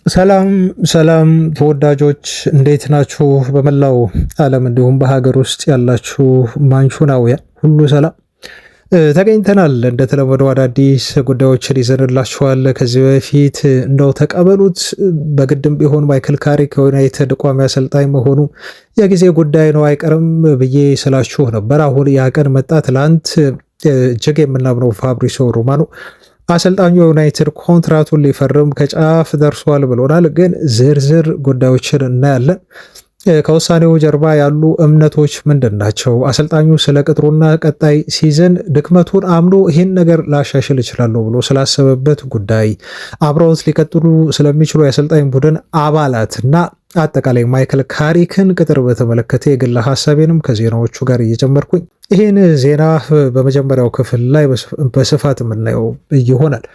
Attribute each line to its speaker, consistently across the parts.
Speaker 1: ሰላም ሰላም ተወዳጆች እንዴት ናችሁ? በመላው ዓለም እንዲሁም በሀገር ውስጥ ያላችሁ ማንቹናውያን ሁሉ ሰላም ተገኝተናል። እንደተለመደው አዳዲስ ጉዳዮችን ይዘንላችኋል። ከዚህ በፊት እንደው ተቀበሉት በግድም ቢሆን ማይክል ካሪክ ዩናይትድ ቋሚ አሰልጣኝ መሆኑ የጊዜ ጉዳይ ነው አይቀርም ብዬ ስላችሁ ነበር። አሁን ያ ቀን መጣ። ትላንት እጅግ የምናምነው ፋብሪሲዮ ሮማኖ አሰልጣኙ ዩናይትድ ኮንትራቱን ሊፈርም ከጫፍ ደርሷል ብሎናል። ግን ዝርዝር ጉዳዮችን እናያለን። ከውሳኔው ጀርባ ያሉ እምነቶች ምንድን ናቸው? አሰልጣኙ ስለ ቅጥሩና ቀጣይ ሲዝን ድክመቱን አምኖ ይህን ነገር ላሻሽል እችላለሁ ብሎ ስላሰበበት ጉዳይ፣ አብረውት ሊቀጥሉ ስለሚችሉ የአሰልጣኝ ቡድን አባላትና አጠቃላይ ማይክል ካሪክን ቅጥር በተመለከተ የግል ሀሳቤንም ከዜናዎቹ ጋር እየጨመርኩኝ ይህን ዜና በመጀመሪያው ክፍል ላይ በስፋት የምናየው ይሆናል።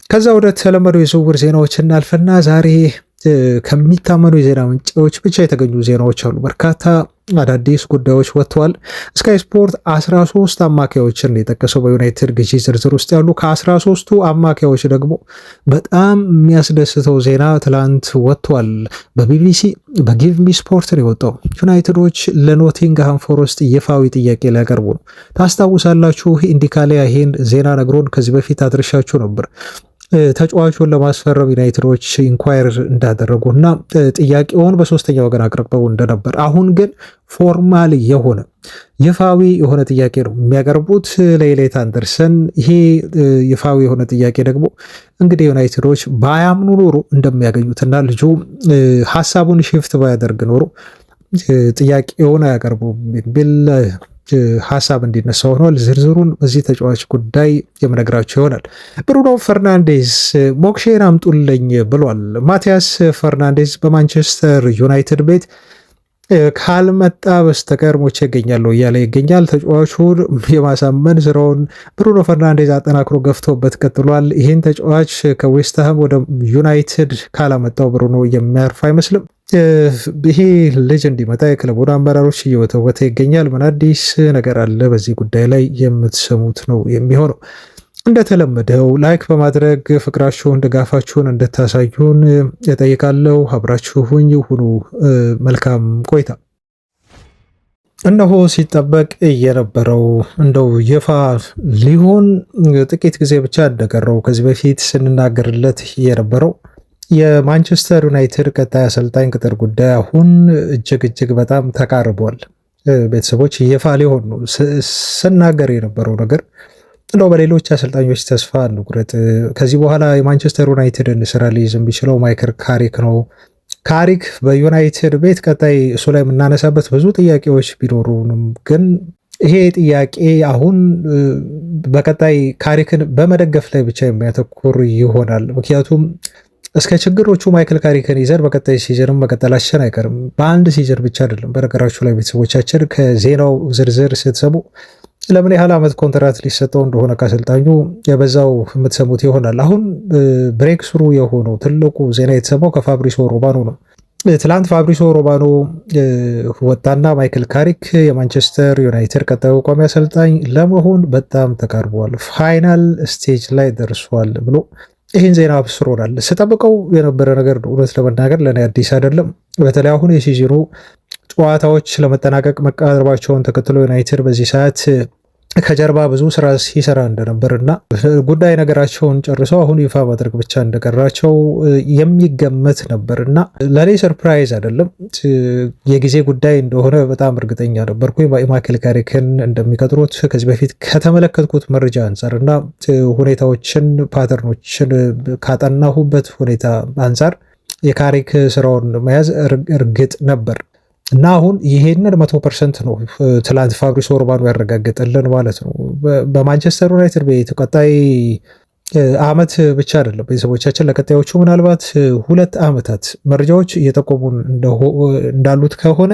Speaker 1: ከዛ ወደ ተለመዱ የዝውውር ዜናዎች እናልፍና ዛሬ ከሚታመኑ የዜና ምንጮች ብቻ የተገኙ ዜናዎች አሉ። በርካታ አዳዲስ ጉዳዮች ወጥተዋል። ስካይ ስፖርት 13 አማካዮችን የጠቀሰው በዩናይትድ ግዢ ዝርዝር ውስጥ ያሉ ከ13ቱ አማካዮች ደግሞ በጣም የሚያስደስተው ዜና ትላንት ወጥቷል። በቢቢሲ በጊቭ ሚ ስፖርት ነው የወጣው። ዩናይትዶች ለኖቲንግሃም ፎረስት ይፋዊ ጥያቄ ሊያቀርቡ ነው። ታስታውሳላችሁ፣ ኢንዲካሊያ ይሄን ዜና ነግሮን ከዚህ በፊት አድርሻችሁ ነበር። ተጫዋቹን ለማስፈረም ዩናይትዶች ኢንኳየር እንዳደረጉና ጥያቄውን በሶስተኛ ወገን አቅርበው እንደነበር፣ አሁን ግን ፎርማል የሆነ ይፋዊ የሆነ ጥያቄ ነው የሚያቀርቡት ለኤሌት አንደርሰን። ይሄ ይፋዊ የሆነ ጥያቄ ደግሞ እንግዲህ ዩናይትዶች ባያምኑ ኖሮ እንደሚያገኙትና ልጁ ሀሳቡን ሽፍት ባያደርግ ኖሮ ጥያቄውን አያቀርቡም የሚል ሀሳብ እንዲነሳ ሆኗል። ዝርዝሩን በዚህ ተጫዋች ጉዳይ የምነግራቸው ይሆናል። ብሩኖ ፈርናንዴዝ ሞክሼን አምጡልኝ ብሏል። ማቲያስ ፈርናንዴዝ በማንቸስተር ዩናይትድ ቤት ካልመጣ በስተቀር ሞቼ ይገኛለሁ እያለ ይገኛል። ተጫዋቹን የማሳመን ስራውን ብሩኖ ፈርናንዴዝ አጠናክሮ ገፍቶበት ቀጥሏል። ይህን ተጫዋች ከዌስትሃም ወደ ዩናይትድ ካላመጣው ብሩኖ የሚያርፍ አይመስልም። ይሄ ልጅ እንዲመጣ የክለቡን አመራሮች እየወተወተ ይገኛል። ምን አዲስ ነገር አለ? በዚህ ጉዳይ ላይ የምትሰሙት ነው የሚሆነው። እንደተለመደው ላይክ በማድረግ ፍቅራችሁን ድጋፋችሁን እንድታሳዩን እጠይቃለሁ። አብራችሁኝ ሁኑ። መልካም ቆይታ። እነሆ ሲጠበቅ የነበረው እንደው ይፋ ሊሆን ጥቂት ጊዜ ብቻ እንደቀረው ከዚህ በፊት ስንናገርለት የነበረው የማንቸስተር ዩናይትድ ቀጣይ አሰልጣኝ ቅጥር ጉዳይ አሁን እጅግ በጣም ተቃርቧል። ቤተሰቦች ይፋ ሊሆን ነው። ስናገር የነበረው ነገር እንደው በሌሎች አሰልጣኞች ተስፋ እንቁረጥ። ከዚህ በኋላ የማንቸስተር ዩናይትድን ስራ ሊይዝ የሚችለው ማይክል ካሪክ ነው። ካሪክ በዩናይትድ ቤት ቀጣይ እሱ ላይ የምናነሳበት ብዙ ጥያቄዎች ቢኖሩንም ግን ይሄ ጥያቄ አሁን በቀጣይ ካሪክን በመደገፍ ላይ ብቻ የሚያተኩር ይሆናል። ምክንያቱም እስከ ችግሮቹ ማይክል ካሪክን ይዘን በቀጣይ ሲዝንም መቀጠላችን አይቀርም። በአንድ ሲዝን ብቻ አይደለም። በነገራችሁ ላይ ቤተሰቦቻችን ከዜናው ዝርዝር ስትሰሙ ለምን ያህል ዓመት ኮንትራት ሊሰጠው እንደሆነ ከአሰልጣኙ የበዛው የምትሰሙት ይሆናል። አሁን ብሬክ ስሩ የሆነው ትልቁ ዜና የተሰማው ከፋብሪሲዮ ሮማኖ ነው። ትላንት ፋብሪሲዮ ሮማኖ ወጣና ማይክል ካሪክ የማንቸስተር ዩናይትድ ቀጣዩ ቋሚ አሰልጣኝ ለመሆን በጣም ተቃርቧል፣ ፋይናል ስቴጅ ላይ ደርሷል ብሎ ይህን ዜና አብስሮናል። ስጠብቀው የነበረ ነገር ነው። እውነት ለመናገር ለእኔ አዲስ አይደለም። በተለይ አሁን የሲዝኑ ጨዋታዎች ለመጠናቀቅ መቃረባቸውን ተከትሎ ዩናይትድ በዚህ ሰዓት ከጀርባ ብዙ ስራ ሲሰራ እንደነበርና ጉዳይ ነገራቸውን ጨርሰው አሁን ይፋ ማድረግ ብቻ እንደቀራቸው የሚገመት ነበርና ለእኔ ሰርፕራይዝ አይደለም። የጊዜ ጉዳይ እንደሆነ በጣም እርግጠኛ ነበርኩ። ማይክል ካሪክን እንደሚቀጥሩት ከዚህ በፊት ከተመለከትኩት መረጃ አንጻር እና ሁኔታዎችን ፓተርኖችን ካጠናሁበት ሁኔታ አንጻር የካሪክ ስራውን መያዝ እርግጥ ነበር እና አሁን ይሄንን 100% ነው ትላንት ፋብሪሲዮ ሮማኖ ያረጋግጥልን ማለት ነው። በማንቸስተር ዩናይትድ ቤት ቀጣይ አመት ብቻ አይደለም ቤተሰቦቻችን፣ ለቀጣዮቹ ምናልባት 2 ዓመታት መረጃዎች እየጠቆሙን እንዳሉት ከሆነ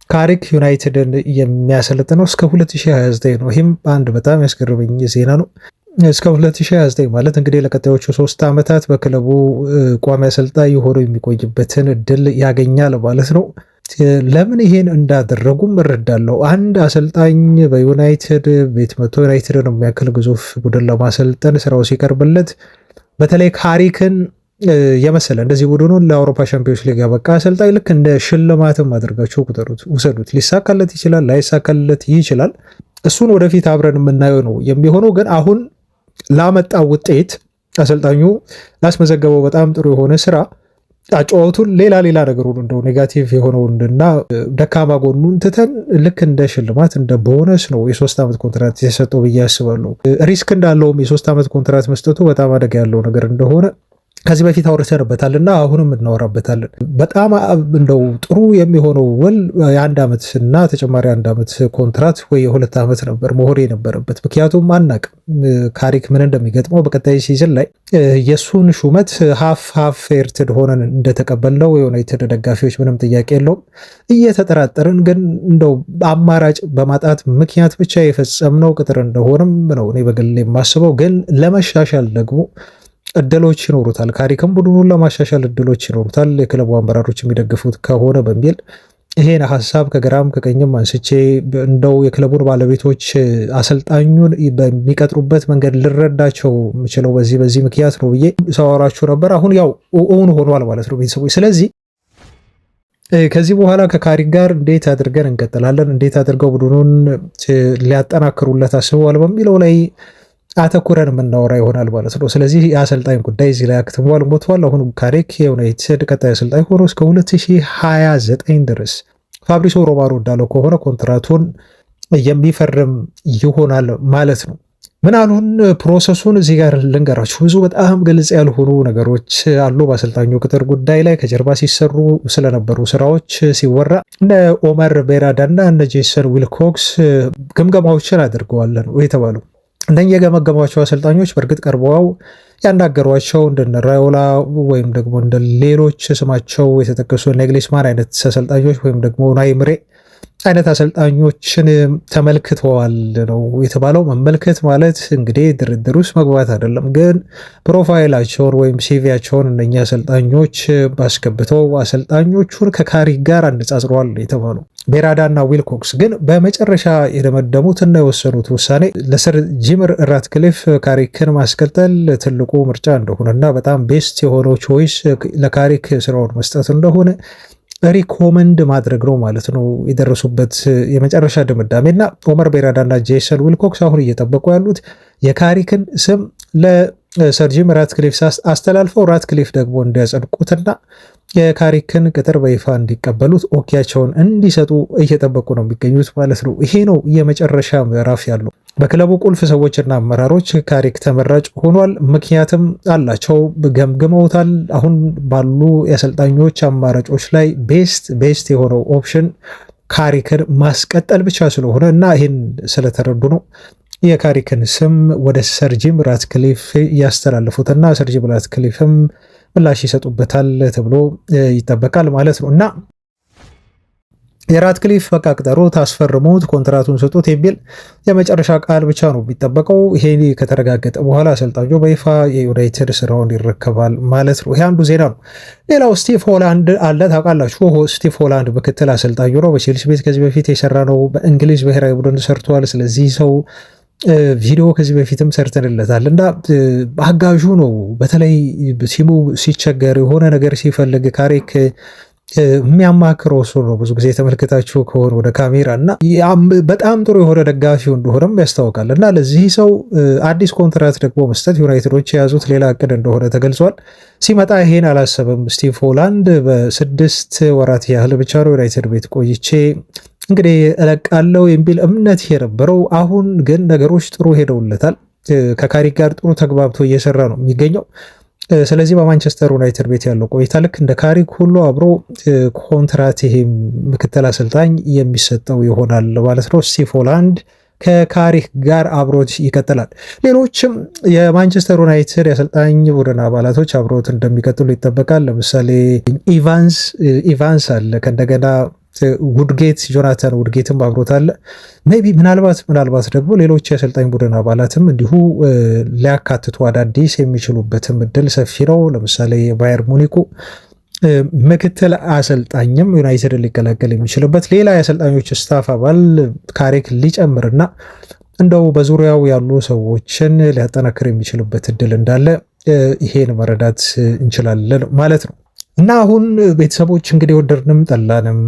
Speaker 1: ካሪክ ዩናይትድን የሚያሰለጥነው እስከ 2029 ነው። ይህም አንድ በጣም ያስገርመኝ ዜና ነው። እስከ 2029 ማለት እንግዲህ ለቀጣዮቹ 3 ዓመታት በክለቡ ቋሚ አሰልጣኝ ሆኖ የሚቆይበትን እድል ያገኛል ማለት ነው። ለምን ይሄን እንዳደረጉም እረዳለሁ። አንድ አሰልጣኝ በዩናይትድ ቤት መቶ ዩናይትድን የሚያክል ግዙፍ ቡድን ለማሰልጠን ስራው ሲቀርብለት በተለይ ካሪክን የመሰለ እንደዚህ ቡድኑን ለአውሮፓ ሻምፒዮንስ ሊግ ያበቃ አሰልጣኝ ልክ እንደ ሽልማትም አድርጋችሁ ቁጠሩት፣ ውሰዱት። ሊሳካለት ይችላል፣ ላይሳካለት ይችላል። እሱን ወደፊት አብረን የምናየው ነው የሚሆነው። ግን አሁን ላመጣው ውጤት አሰልጣኙ ላስመዘገበው በጣም ጥሩ የሆነ ስራ አጫወቱን ሌላ ነገሩን እንደው ኔጋቲቭ የሆነውንና ደካማ ጎኑን ትተን ልክ እንደ ሽልማት እንደ ቦነስ ነው የ3 ዓመት ኮንትራት የሰጠው ብዬ አስባለሁ። ሪስክ እንዳለውም የ3 ዓመት ኮንትራት መስጠቱ በጣም አደጋ ያለው ነገር እንደሆነ ከዚህ በፊት አውርተንበታል እና አሁንም እናወራበታለን። በጣም እንደው ጥሩ የሚሆነው ውል የ1 ዓመት እና ተጨማሪ 1 ዓመት ኮንትራት ወይ የ2 ዓመት ነበር መሆን የነበረበት። ምክንያቱም አናቅም ካሪክ ምን እንደሚገጥመው በቀጣይ ሲዝን ላይ የእሱን ሹመት ሀፍ ኤርትድ ሆነን እንደተቀበልነው የዩናይትድ ደጋፊዎች ምንም ጥያቄ የለውም። እየተጠራጠርን ግን እንደው አማራጭ በማጣት ምክንያት ብቻ የፈጸምነው ቅጥር እንደሆነም ነው እኔ በግል የማስበው። ግን ለመሻሻል ደግሞ እድሎች ይኖሩታል። ካሪክም ቡድኑን ለማሻሻል እድሎች ይኖሩታል የክለቡ አመራሮች የሚደግፉት ከሆነ በሚል ይሄን ሀሳብ ከግራም ከቀኝም አንስቼ እንደው የክለቡን ባለቤቶች አሰልጣኙን በሚቀጥሩበት መንገድ ልረዳቸው የምችለው በዚህ ምክንያት ነው ብዬ ሳወራችሁ ነበር። አሁን ያው እውን ሆኗል ማለት ነው ቤተሰቦች። ስለዚህ ከዚህ በኋላ ከካሪክ ጋር እንዴት አድርገን እንቀጥላለን፣ እንዴት አድርገው ቡድኑን ሊያጠናክሩለት አስበዋል በሚለው ላይ አተኩረን የምናወራ ይሆናል ማለት ነው። ስለዚህ የአሰልጣኝ ጉዳይ እዚህ ላይ አክትሟል፣ ሞቷል። አሁን ካሪክ የዩናይትድ ቀጣይ አሰልጣኝ ሆኖ እስከ 2029 ድረስ ፋብሪሶ ሮማኖ እንዳለው ከሆነ ኮንትራቱን የሚፈርም ይሆናል ማለት ነው። ምን አሉን ፕሮሰሱን እዚህ ጋር ልንገራችሁ። ብዙ በጣም ግልጽ ያልሆኑ ነገሮች አሉ በአሰልጣኙ ቅጥር ጉዳይ ላይ ከጀርባ ሲሰሩ ስለነበሩ ስራዎች ሲወራ እነ ኦመር ቤራዳና እነ ጄሰን ዊልኮክስ ግምገማዎችን አድርገዋል ነው የተባሉ። እነኛ የገመገሟቸው አሰልጣኞች በእርግጥ ቀርበው ያናገሯቸው እንደነ ራዮላ ወይም ደግሞ እንደ ሌሎች ስማቸው የተጠቀሱ ኔግሊስማን አይነት አሰልጣኞች ወይም ደግሞ ናይምሬ አይነት አሰልጣኞችን ተመልክተዋል ነው የተባለው። መመልከት ማለት እንግዲህ ድርድር ውስጥ መግባት አይደለም፣ ግን ፕሮፋይላቸውን ወይም ሲቪያቸውን እነኛ አሰልጣኞች ባስገብተው አሰልጣኞቹን ከካሪክ ጋር አነጻጽረዋል የተባለው። ቤራዳና ዊልኮክስ ግን በመጨረሻ የደመደሙትና የወሰኑት ውሳኔ ለሰር ጂም ራትክሊፍ ካሪክን ማስቀጠል ትልቁ ምርጫ እንደሆነና በጣም ቤስት የሆነው ቾይስ ለካሪክ ስራውን መስጠት እንደሆነ ሪኮመንድ ማድረግ ነው ማለት ነው የደረሱበት የመጨረሻ ድምዳሜና ኦመር ቤራዳና ጄሰን ዊልኮክስ አሁን እየጠበቁ ያሉት የካሪክን ስም ለሰር ጂም ራትክሊፍ አስተላልፈው ራትክሊፍ ደግሞ እንዲያጸድቁትና የካሪክን ቅጥር በይፋ እንዲቀበሉት ኦኬያቸውን እንዲሰጡ እየጠበቁ ነው የሚገኙት ማለት ነው። ይሄ ነው የመጨረሻ ምዕራፍ ያለው። በክለቡ ቁልፍ ሰዎችና አመራሮች ካሪክ ተመራጭ ሆኗል። ምክንያትም አላቸው፣ ገምግመውታል። አሁን ባሉ የአሰልጣኞች አማራጮች ላይ ቤስት የሆነው ኦፕሽን ካሪክን ማስቀጠል ብቻ ስለሆነ እና ይህን ስለተረዱ ነው የካሪክን ስም ወደ ሰር ጂም ራትክሊፍ ያስተላልፉትና ሰር ጂም ራትክሊፍም ምላሽ ይሰጡበታል ተብሎ ይጠበቃል ማለት ነው። እና የራትክሊፍ በቃ ቅጠሩት፣ አስፈርሙት፣ ኮንትራቱን ስጡት የሚል የመጨረሻ ቃል ብቻ ነው የሚጠበቀው። ይሄ ከተረጋገጠ በኋላ አሰልጣኙ በይፋ የዩናይትድ ስራውን ይረከባል ማለት ነው። ይሄ አንዱ ዜና ነው። ሌላው ስቲቭ ሆላንድ አለ። ታውቃላችሁ፣ ስቲቭ ሆላንድ ምክትል አሰልጣኙ ነው። በቼልሲ ቤት ከዚህ በፊት የሰራ ነው። በእንግሊዝ ብሔራዊ ቡድን ሰርቷል። ስለዚህ ሰው ቪዲዮ ከዚህ በፊትም ሰርተንለታል እና አጋዡ ነው። በተለይ ሲሙ ሲቸገር የሆነ ነገር ሲፈልግ ካሪክ የሚያማክረው እሱ ነው። ብዙ ጊዜ ተመልክታችሁ ከሆነ ወደ ካሜራ እና በጣም ጥሩ የሆነ ደጋፊው እንደሆነም ያስታውቃል። እና ለዚህ ሰው አዲስ ኮንትራት ደግሞ መስጠት ዩናይትዶች የያዙት ሌላ እቅድ እንደሆነ ተገልጿል። ሲመጣ ይሄን አላሰበም ስቲቭ ሆላንድ። በ6 ወራት ያህል ብቻ ነው ዩናይትድ ቤት ቆይቼ እንግዲህ እለቃለው የሚል እምነት የነበረው። አሁን ግን ነገሮች ጥሩ ሄደውለታል። ከካሪክ ጋር ጥሩ ተግባብቶ እየሰራ ነው የሚገኘው። ስለዚህ በማንቸስተር ዩናይትድ ቤት ያለው ቆይታ ልክ እንደ ካሪክ ሁሉ አብሮ ኮንትራት ይሄ ምክትል አሰልጣኝ የሚሰጠው ይሆናል ማለት ነው። ስቲቭ ሆላንድ ከካሪክ ጋር አብሮት ይቀጥላል። ሌሎችም የማንቸስተር ዩናይትድ የአሰልጣኝ ቡድን አባላቶች አብሮት እንደሚቀጥሉ ይጠበቃል። ለምሳሌ ኢቫንስ አለ፣ ከእንደገና ውድጌት ጆናታን ውድጌትም አብሮት አለ። ሜይ ቢ ምናልባት ደግሞ ሌሎች የአሰልጣኝ ቡድን አባላትም እንዲሁ ሊያካትቱ አዳዲስ የሚችሉበትም እድል ሰፊ ነው። ለምሳሌ የባየር ሙኒኩ ምክትል አሰልጣኝም ዩናይትድ ሊቀላቀል የሚችልበት ሌላ የአሰልጣኞች ስታፍ አባል ካሪክ ሊጨምርና እንደው በዙሪያው ያሉ ሰዎችን ሊያጠናክር የሚችልበት እድል እንዳለ ይሄን መረዳት እንችላለን ማለት ነው። እና አሁን ቤተሰቦች እንግዲህ ወደድንም ጠላንም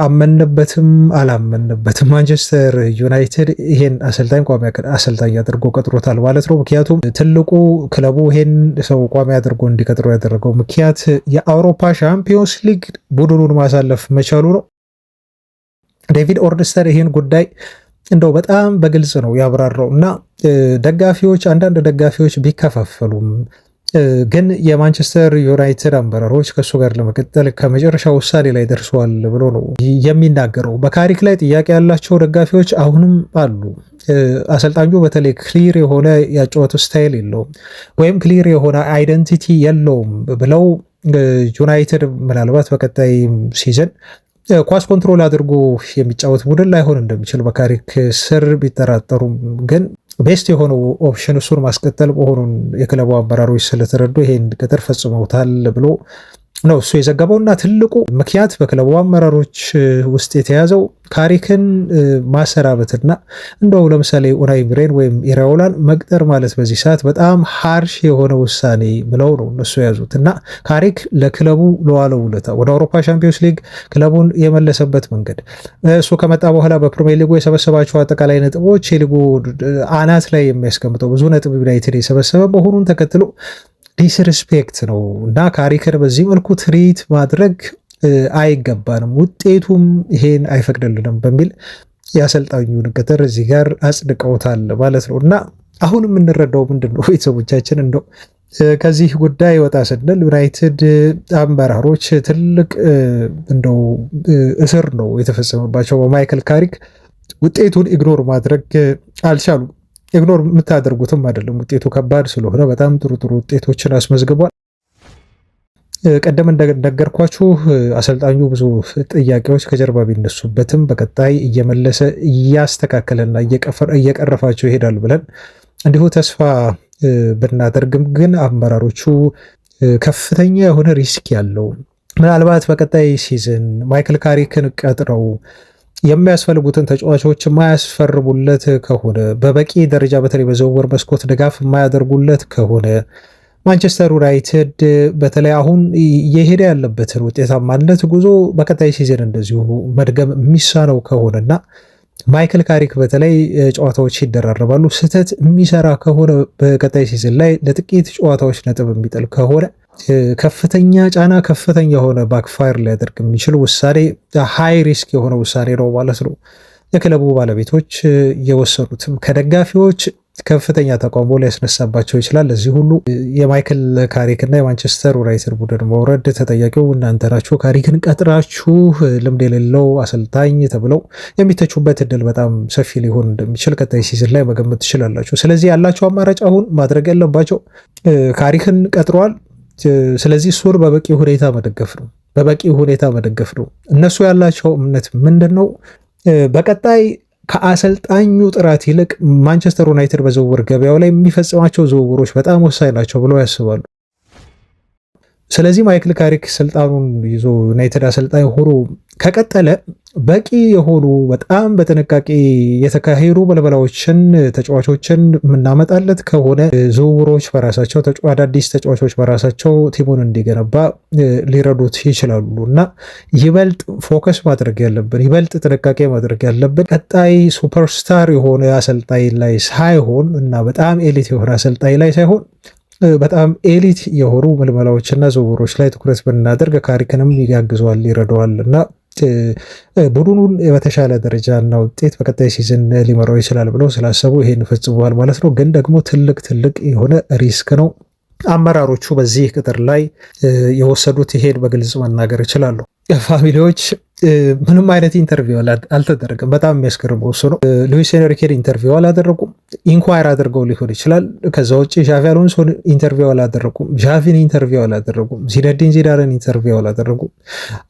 Speaker 1: አመንበትም አላመንበትም ማንቸስተር ዩናይትድ ይሄን አሰልጣኝ ቋሚ አሰልጣኝ አድርጎ ቀጥሮታል ማለት ነው። ምክንያቱም ትልቁ ክለቡ ይሄን ሰው ቋሚ አድርጎ እንዲቀጥሮ ያደረገው ምክንያት የአውሮፓ ሻምፒዮንስ ሊግ ቡድኑን ማሳለፍ መቻሉ ነው። ዴቪድ ኦርንስተን ይሄን ጉዳይ እንደው በጣም በግልጽ ነው ያብራራው እና አንዳንድ ደጋፊዎች ቢከፋፈሉም ግን የማንቸስተር ዩናይትድ አመራሮች ከእሱ ጋር ለመቀጠል ከመጨረሻ ውሳኔ ላይ ደርሰዋል ብሎ ነው የሚናገረው። በካሪክ ላይ ጥያቄ ያላቸው ደጋፊዎች አሁንም አሉ። አሰልጣኙ በተለይ ክሊር የሆነ ያጨዋወት ስታይል የለውም ወይም ክሊር የሆነ አይደንቲቲ የለውም ብለው ዩናይትድ ምናልባት በቀጣይ ሲዝን ኳስ ኮንትሮል አድርጎ የሚጫወት ቡድን ላይሆን እንደሚችል በካሪክ ስር ቢጠራጠሩም ግን ቤስት የሆነው ኦፕሽን እሱን ማስቀጠል መሆኑን የክለቡ አመራሮች ስለተረዱ ይሄን ቅጥር ፈጽመውታል ብሎ ነው እሱ የዘገበውና ትልቁ ምክንያት በክለቡ አመራሮች ውስጥ የተያዘው ካሪክን ማሰራበትና እንደው ለምሳሌ ኡናይ ኤምሬን ወይም ኢራኦላን መቅጠር ማለት በዚህ ሰዓት በጣም ሃርሽ የሆነ ውሳኔ ብለው ነው እነሱ የያዙት እና ካሪክ ለክለቡ ለዋለው ውለታ ወደ አውሮፓ ሻምፒዮንስ ሊግ ክለቡን የመለሰበት መንገድ እሱ ከመጣ በኋላ በፕሪሚየር ሊጉ የሰበሰባቸው አጠቃላይ ነጥቦች የሊጉ አናት ላይ የሚያስቀምጠው ብዙ ነጥብ ዩናይትድ የሰበሰበ መሆኑን ተከትሎ ዲስሪስፔክት ነው እና ካሪክን በዚህ መልኩ ትሪት ማድረግ አይገባንም፣ ውጤቱም ይሄን አይፈቅድልንም በሚል የአሰልጣኙን ቅጥር እዚህ ጋር አጽድቀውታል ማለት ነው። እና አሁን የምንረዳው ምንድን ነው ቤተሰቦቻችን፣ እንደው ከዚህ ጉዳይ ወጣ ስንል ዩናይትድ አመራሮች ትልቅ እንደው እስር ነው የተፈጸመባቸው በማይክል ካሪክ። ውጤቱን ኢግኖር ማድረግ አልቻሉም። ኢግኖር የምታደርጉትም አይደለም፣ ውጤቱ ከባድ ስለሆነ በጣም ጥሩ ውጤቶችን አስመዝግቧል። ቀደም እንደነገርኳችሁ አሰልጣኙ ብዙ ጥያቄዎች ከጀርባ ቢነሱበትም በቀጣይ እየመለሰ እያስተካከለና እየቀረፋቸው ይሄዳል ብለን እንዲሁ ተስፋ ብናደርግም ግን አመራሮቹ ከፍተኛ የሆነ ሪስክ ያለው ምናልባት በቀጣይ ሲዝን ማይክል ካሪክን ቀጥረው የሚያስፈልጉትን ተጫዋቾች የማያስፈርሙለት ከሆነ በበቂ ደረጃ በተለይ በዝውውር መስኮት ድጋፍ የማያደርጉለት ከሆነ ማንቸስተር ዩናይትድ በተለይ አሁን እየሄደ ያለበትን ውጤታማነት ጉዞ በቀጣይ ሲዝን እንደዚሁ መድገም የሚሳነው ከሆነና ማይክል ካሪክ በተለይ ጨዋታዎች ይደራረባሉ ስህተት የሚሰራ ከሆነ በቀጣይ ሲዝን ላይ ለጥቂት ጨዋታዎች ነጥብ የሚጥል ከሆነ ከፍተኛ ጫና ከፍተኛ የሆነ ባክፋየር ሊያደርግ የሚችል ውሳኔ ሃይ ሪስክ የሆነ ውሳኔ ነው ማለት ነው የክለቡ ባለቤቶች የወሰኑትም። ከደጋፊዎች ከፍተኛ ተቃውሞ ሊያስነሳባቸው ይችላል። ለዚህ ሁሉ የማይክል ካሪክ እና የማንቸስተር ዩናይትድ ቡድን መውረድ ተጠያቂው እናንተ ናችሁ። ካሪክን ቀጥራችሁ ልምድ የሌለው አሰልጣኝ ተብለው የሚተቹበት እድል በጣም ሰፊ ሊሆን እንደሚችል ቀጣይ ሲዝን ላይ መገመት ትችላላችሁ። ስለዚህ ያላቸው አማራጭ አሁን ማድረግ ያለባቸው ካሪክን ቀጥሯል። ስለዚህ እሱን በበቂ ሁኔታ መደገፍ ነው። እነሱ ያላቸው እምነት ምንድን ነው? በቀጣይ ከአሰልጣኙ ጥራት ይልቅ ማንቸስተር ዩናይትድ በዝውውር ገበያው ላይ የሚፈጽማቸው ዝውውሮች በጣም ወሳኝ ናቸው ብለው ያስባሉ። ስለዚህ ማይክል ካሪክ ስልጣኑን ይዞ ዩናይትድ አሰልጣኝ ሆኖ ከቀጠለ በቂ የሆኑ በጣም በጥንቃቄ የተካሄዱ በለበላዎችን ተጫዋቾችን የምናመጣለት ከሆነ ዝውውሮች በራሳቸው አዳዲስ ተጫዋቾች በራሳቸው ቲሙን እንዲገነባ ሊረዱት ይችላሉ እና ይበልጥ ፎከስ ማድረግ ያለብን ይበልጥ ጥንቃቄ ማድረግ ያለብን ቀጣይ ሱፐርስታር የሆነ አሰልጣኝ ላይ ሳይሆን እና በጣም ኤሊት የሆነ አሰልጣኝ ላይ ሳይሆን በጣም ኤሊት የሆኑ ምልመላዎችና ዝውውሮች ላይ ትኩረት ብናደርግ ካሪክንም ያግዘዋል ይረዳዋል እና ቡድኑን በተሻለ ደረጃ እና ውጤት በቀጣይ ሲዝን ሊመራው ይችላል ብለው ስላሰቡ ይሄን ፈጽመዋል ማለት ነው። ግን ደግሞ ትልቅ የሆነ ሪስክ ነው። አመራሮቹ በዚህ ቅጥር ላይ የወሰዱት ይሄን በግልጽ መናገር ይችላሉ። ፋሚሊዎች ምንም አይነት ኢንተርቪው አልተደረገም። በጣም የሚያስገርመው እሱ ነው። ሉዊስ ኤንሪኬን ኢንተርቪው አላደረጉም። ኢንኳየር አድርገው ሊሆን ይችላል። ከዛ ውጭ ዣቪ አሎንሶን ኢንተርቪው አላደረጉም። ዣቪን ኢንተርቪው አላደረጉም። ዚነዲን ዚዳንን ኢንተርቪው አላደረጉም።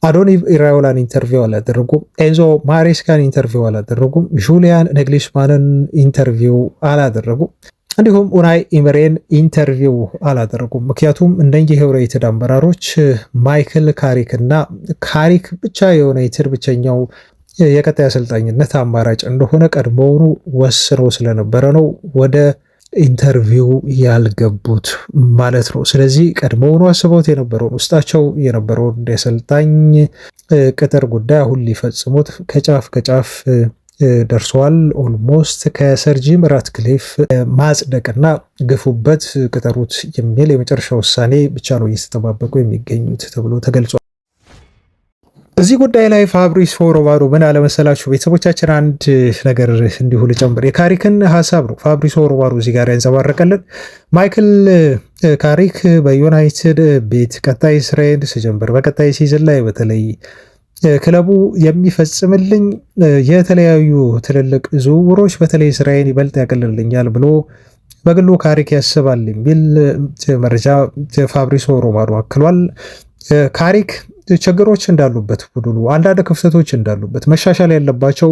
Speaker 1: አዶኒ ኢራዮላን ኢንተርቪው አላደረጉም። ኤንዞ ማሬስካን ኢንተርቪው አላደረጉም። ጁሊያን ነግሊሽማንን ኢንተርቪው አላደረጉም። እንዲሁም ኡናይ ኤምሬን ኢንተርቪው አላደረጉም። ምክንያቱም እንደዚህ የዩናይትድ አመራሮች ማይክል ካሪክ እና ካሪክ ብቻ የዩናይትድ ብቸኛው የቀጣይ አሰልጣኝነት አማራጭ እንደሆነ ቀድሞውኑ ወስነው ስለነበረ ነው ወደ ኢንተርቪው ያልገቡት ማለት ነው። ስለዚህ ቀድሞውኑ አስበውት የነበረውን ውስጣቸው የነበረውን የአሰልጣኝ ቅጥር ጉዳይ አሁን ሊፈጽሙት ከጫፍ ደርሰዋል። ኦልሞስት ከሰር ጂም ራትክሊፍ ማጽደቅና ግፉበት ቅጠሩት የሚል የመጨረሻ ውሳኔ ብቻ ነው እየተጠባበቁ የሚገኙት ተብሎ ተገልጿል። እዚህ ጉዳይ ላይ ፋብሪሶ ሮማኖ ምን አለመሰላችሁ ቤተሰቦቻችን፣ አንድ ነገር እንዲሁ ልጨምር። የካሪክን ሀሳብ ነው ፋብሪሶ ሮማኖ እዚህ ጋር ያንጸባረቀልን። ማይክል ካሪክ በዩናይትድ ቤት ቀጣይ ስራዬን ስጀምር በቀጣይ ሲዝን ላይ በተለይ ክለቡ የሚፈጽምልኝ የተለያዩ ትልልቅ ዝውውሮች በተለይ ስራዬን ይበልጥ ያቀልልኛል ብሎ በግሉ ካሪክ ያስባል የሚል መረጃ ፋብሪሶ ሮማኖ አክሏል። ካሪክ ችግሮች እንዳሉበት ቡድኑ አንዳንድ ክፍተቶች እንዳሉበት መሻሻል ያለባቸው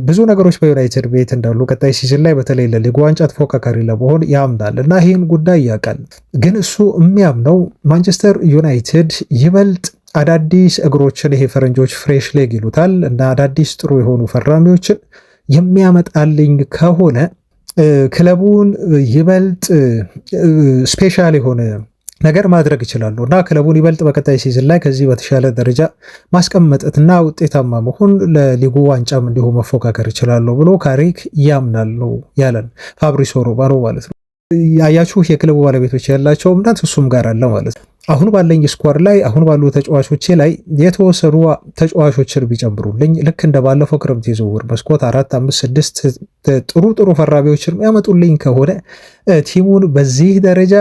Speaker 1: ብዙ ነገሮች በዩናይትድ ቤት እንዳሉ ቀጣይ ሲዝን ላይ በተለይ ለሊግ ዋንጫ ተፎካካሪ ለመሆን ያምናል እና ይህን ጉዳይ ያውቃል። ግን እሱ የሚያምነው ማንቸስተር ዩናይትድ ይበልጥ አዳዲስ እግሮችን ይሄ ፈረንጆች ፍሬሽ ሌግ ይሉታል እና አዳዲስ ጥሩ የሆኑ ፈራሚዎችን የሚያመጣልኝ ከሆነ ክለቡን ይበልጥ ስፔሻል የሆነ ነገር ማድረግ ይችላሉ እና ክለቡን ይበልጥ በቀጣይ ሲዝን ላይ ከዚህ በተሻለ ደረጃ ማስቀመጥና ውጤታማ መሆን ለሊጉ ዋንጫም እንዲሁ መፎካከር ይችላሉ ብሎ ካሪክ ያምናሉ ያለን ፋብሪሶ ሮማኖ ማለት ነው። ያያችሁ የክለቡ ባለቤቶች ያላቸው እምነት እሱም ጋር አለ ማለት ነው። አሁን ባለኝ ስኳር ላይ አሁን ባሉ ተጫዋቾቼ ላይ የተወሰኑ ተጫዋቾችን ቢጨምሩልኝ ልክ እንደ ባለፈው ክረምት የዝውውር መስኮት 4፣ 5፣ 6 ጥሩ ፈራሚዎችን ያመጡልኝ ከሆነ ቲሙን በዚህ ደረጃ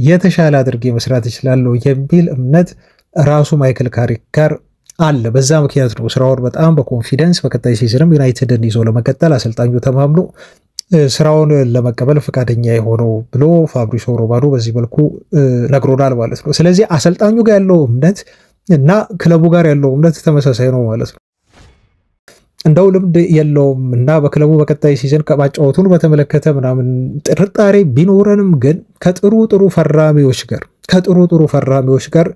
Speaker 1: የተሻለ አድርጌ መስራት ይችላለሁ የሚል እምነት ራሱ ማይክል ካሪክ ጋር አለ። በዛ ምክንያት ነው ስራውን በጣም በኮንፊደንስ በቀጣይ ሲዝንም ዩናይትድን ይዞ ለመቀጠል አሰልጣኙ ተማምኖ ስራውን ለመቀበል ፈቃደኛ የሆነው ብሎ ፋብሪሶ ሮማኖ በዚህ መልኩ ነግሮናል ማለት ነው። ስለዚህ አሰልጣኙ ጋር ያለው እምነት እና ክለቡ ጋር ያለው እምነት ተመሳሳይ ነው ማለት ነው። እንደው ልምድ የለውም እና በክለቡ በቀጣይ ሲዝን ከማጫወቱን በተመለከተ ምናምን ጥርጣሬ ቢኖረንም ግን ከጥሩ ፈራሚዎች ጋር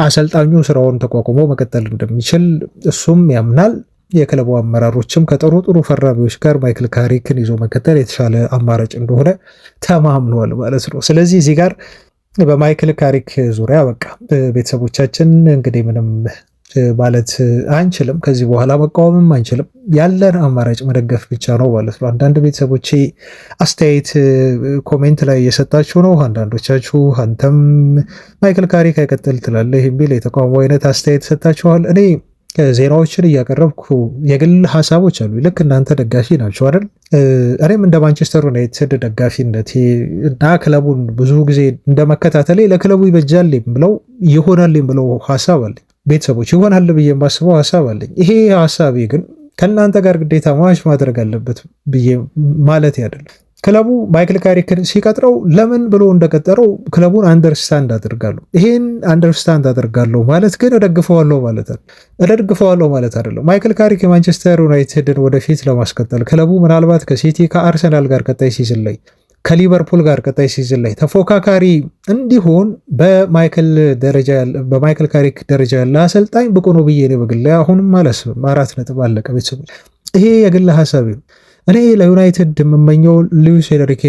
Speaker 1: አሰልጣኙ ስራውን ተቋቁሞ መቀጠል እንደሚችል እሱም ያምናል። የክለቡ አመራሮችም ከጥሩ ፈራሚዎች ጋር ማይክል ካሪክን ይዞ መቀጠል የተሻለ አማራጭ እንደሆነ ተማምኗል ማለት ነው። ስለዚህ እዚህ ጋር በማይክል ካሪክ ዙሪያ በቃ ቤተሰቦቻችን እንግዲህ ምንም ማለት አንችልም፣ ከዚህ በኋላ መቃወምም አንችልም። ያለን አማራጭ መደገፍ ብቻ ነው ማለት ነው። አንዳንድ ቤተሰቦቼ አስተያየት ኮሜንት ላይ እየሰጣችሁ ነው። አንዳንዶቻችሁ አንተም ማይክል ካሪክ አይቀጥል ትላለህ የሚል የተቃውሞ አይነት አስተያየት ሰጣችኋል። እኔ ዜናዎችን እያቀረብኩ የግል ሀሳቦች አሉ። ልክ እናንተ ደጋፊ ናቸው አይደል? እኔም እንደ ማንቸስተር ዩናይትድ ደጋፊነቴ እና ክለቡን ብዙ ጊዜ እንደመከታተሌ ለክለቡ ይበጃል ብለው ይሆናል ብለው ሀሳብ አለኝ። ቤተሰቦች ይሆናል ብዬ የማስበው ሀሳብ አለኝ። ይሄ ሀሳቤ ግን ከእናንተ ጋር ግዴታ ማች ማድረግ አለበት ብዬ ማለት አይደለም። ክለቡ ማይክል ካሪክን ሲቀጥረው ለምን ብሎ እንደቀጠረው ክለቡን አንደርስታንድ አድርጋለሁ። ይሄን አንደርስታንድ አድርጋለሁ ማለት ግን እደግፈዋለሁ ማለት አይደለም። ማይክል ካሪክ የማንቸስተር ዩናይትድን ወደፊት ለማስቀጠል ክለቡ ምናልባት ከሲቲ ከአርሰናል ጋር ቀጣይ ሲዝን ላይ ከሊቨርፑል ጋር ቀጣይ ሲዝን ላይ ተፎካካሪ እንዲሆን በማይክል ካሪክ ደረጃ ያለ አሰልጣኝ ብቁ ነው ብዬ እኔ በግሌ አሁንም አላስብም። 4 ነጥብ አለቀ ቤተሰቦች። ይሄ የግል ሀሳቤ ነው። እኔ ለዩናይትድ የምመኘው ሉዊስ ኤንሪኬ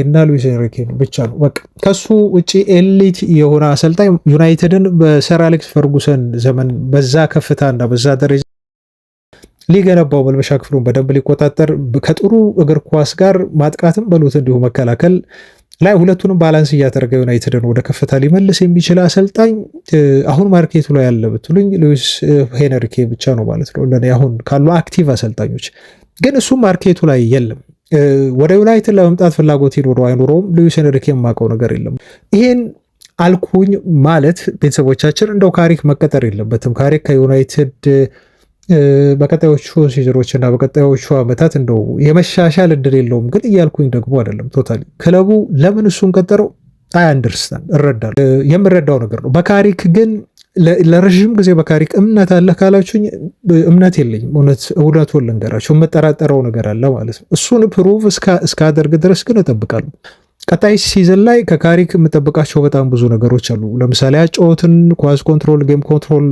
Speaker 1: ብቻ ነው። በቃ ከሱ ውጪ ኤሊት የሆነ አሰልጣኝ ዩናይትድን በሰር አሌክስ ፈርጉሰን ዘመን በዛ ከፍታና በዛ ደረጃ ሊገነባው መልበሻ ክፍሉን በደንብ ሊቆጣጠር ከጥሩ እግር ኳስ ጋር ማጥቃትም በሉት እንዲሁ መከላከል ላይ ሁለቱንም ባላንስ እያደረገ ዩናይትድን ወደ ከፍታ ሊመልስ የሚችል አሰልጣኝ አሁን ማርኬቱ ላይ ያለ ብትሉኝ ሉዊስ ኤንሪኬ ብቻ ነው ማለት ነው ለኔ አሁን ካሉ አክቲቭ አሰልጣኞች። ግን እሱም ማርኬቱ ላይ የለም። ወደ ዩናይትድ ለመምጣት ፍላጎት ይኖረው አይኖረውም ሉዊስ ኤንሪኬ የማውቀው ነገር የለም። ይሄን አልኩኝ ማለት ቤተሰቦቻችን እንደው ካሪክ መቀጠር የለበትም። ካሪክ ከዩናይትድ በቀጣዮቹ ሲዝኖች እና በቀጣዮቹ ዓመታት እንደው የመሻሻል እድል የለውም ግን እያልኩኝ ደግሞ አይደለም። ቶታሊ ክለቡ ለምን እሱን ቀጠረው አይ አንደርስታንድ እረዳለሁ። የምረዳው ነገር ነው። በካሪክ ግን ለረዥም ጊዜ በካሪክ እምነት አለ ካላችሁኝ እምነት የለኝም። እውነቱን ልንገራችሁ የምጠራጠረው ነገር አለ ማለት ነው። እሱን ፕሩቭ እስካደርግ ድረስ ግን እጠብቃለሁ። ቀጣይ ሲዝን ላይ ከካሪክ የምጠብቃቸው በጣም ብዙ ነገሮች አሉ። ለምሳሌ አጨዋወትን፣ ኳስ ኮንትሮል፣ ጌም ኮንትሮል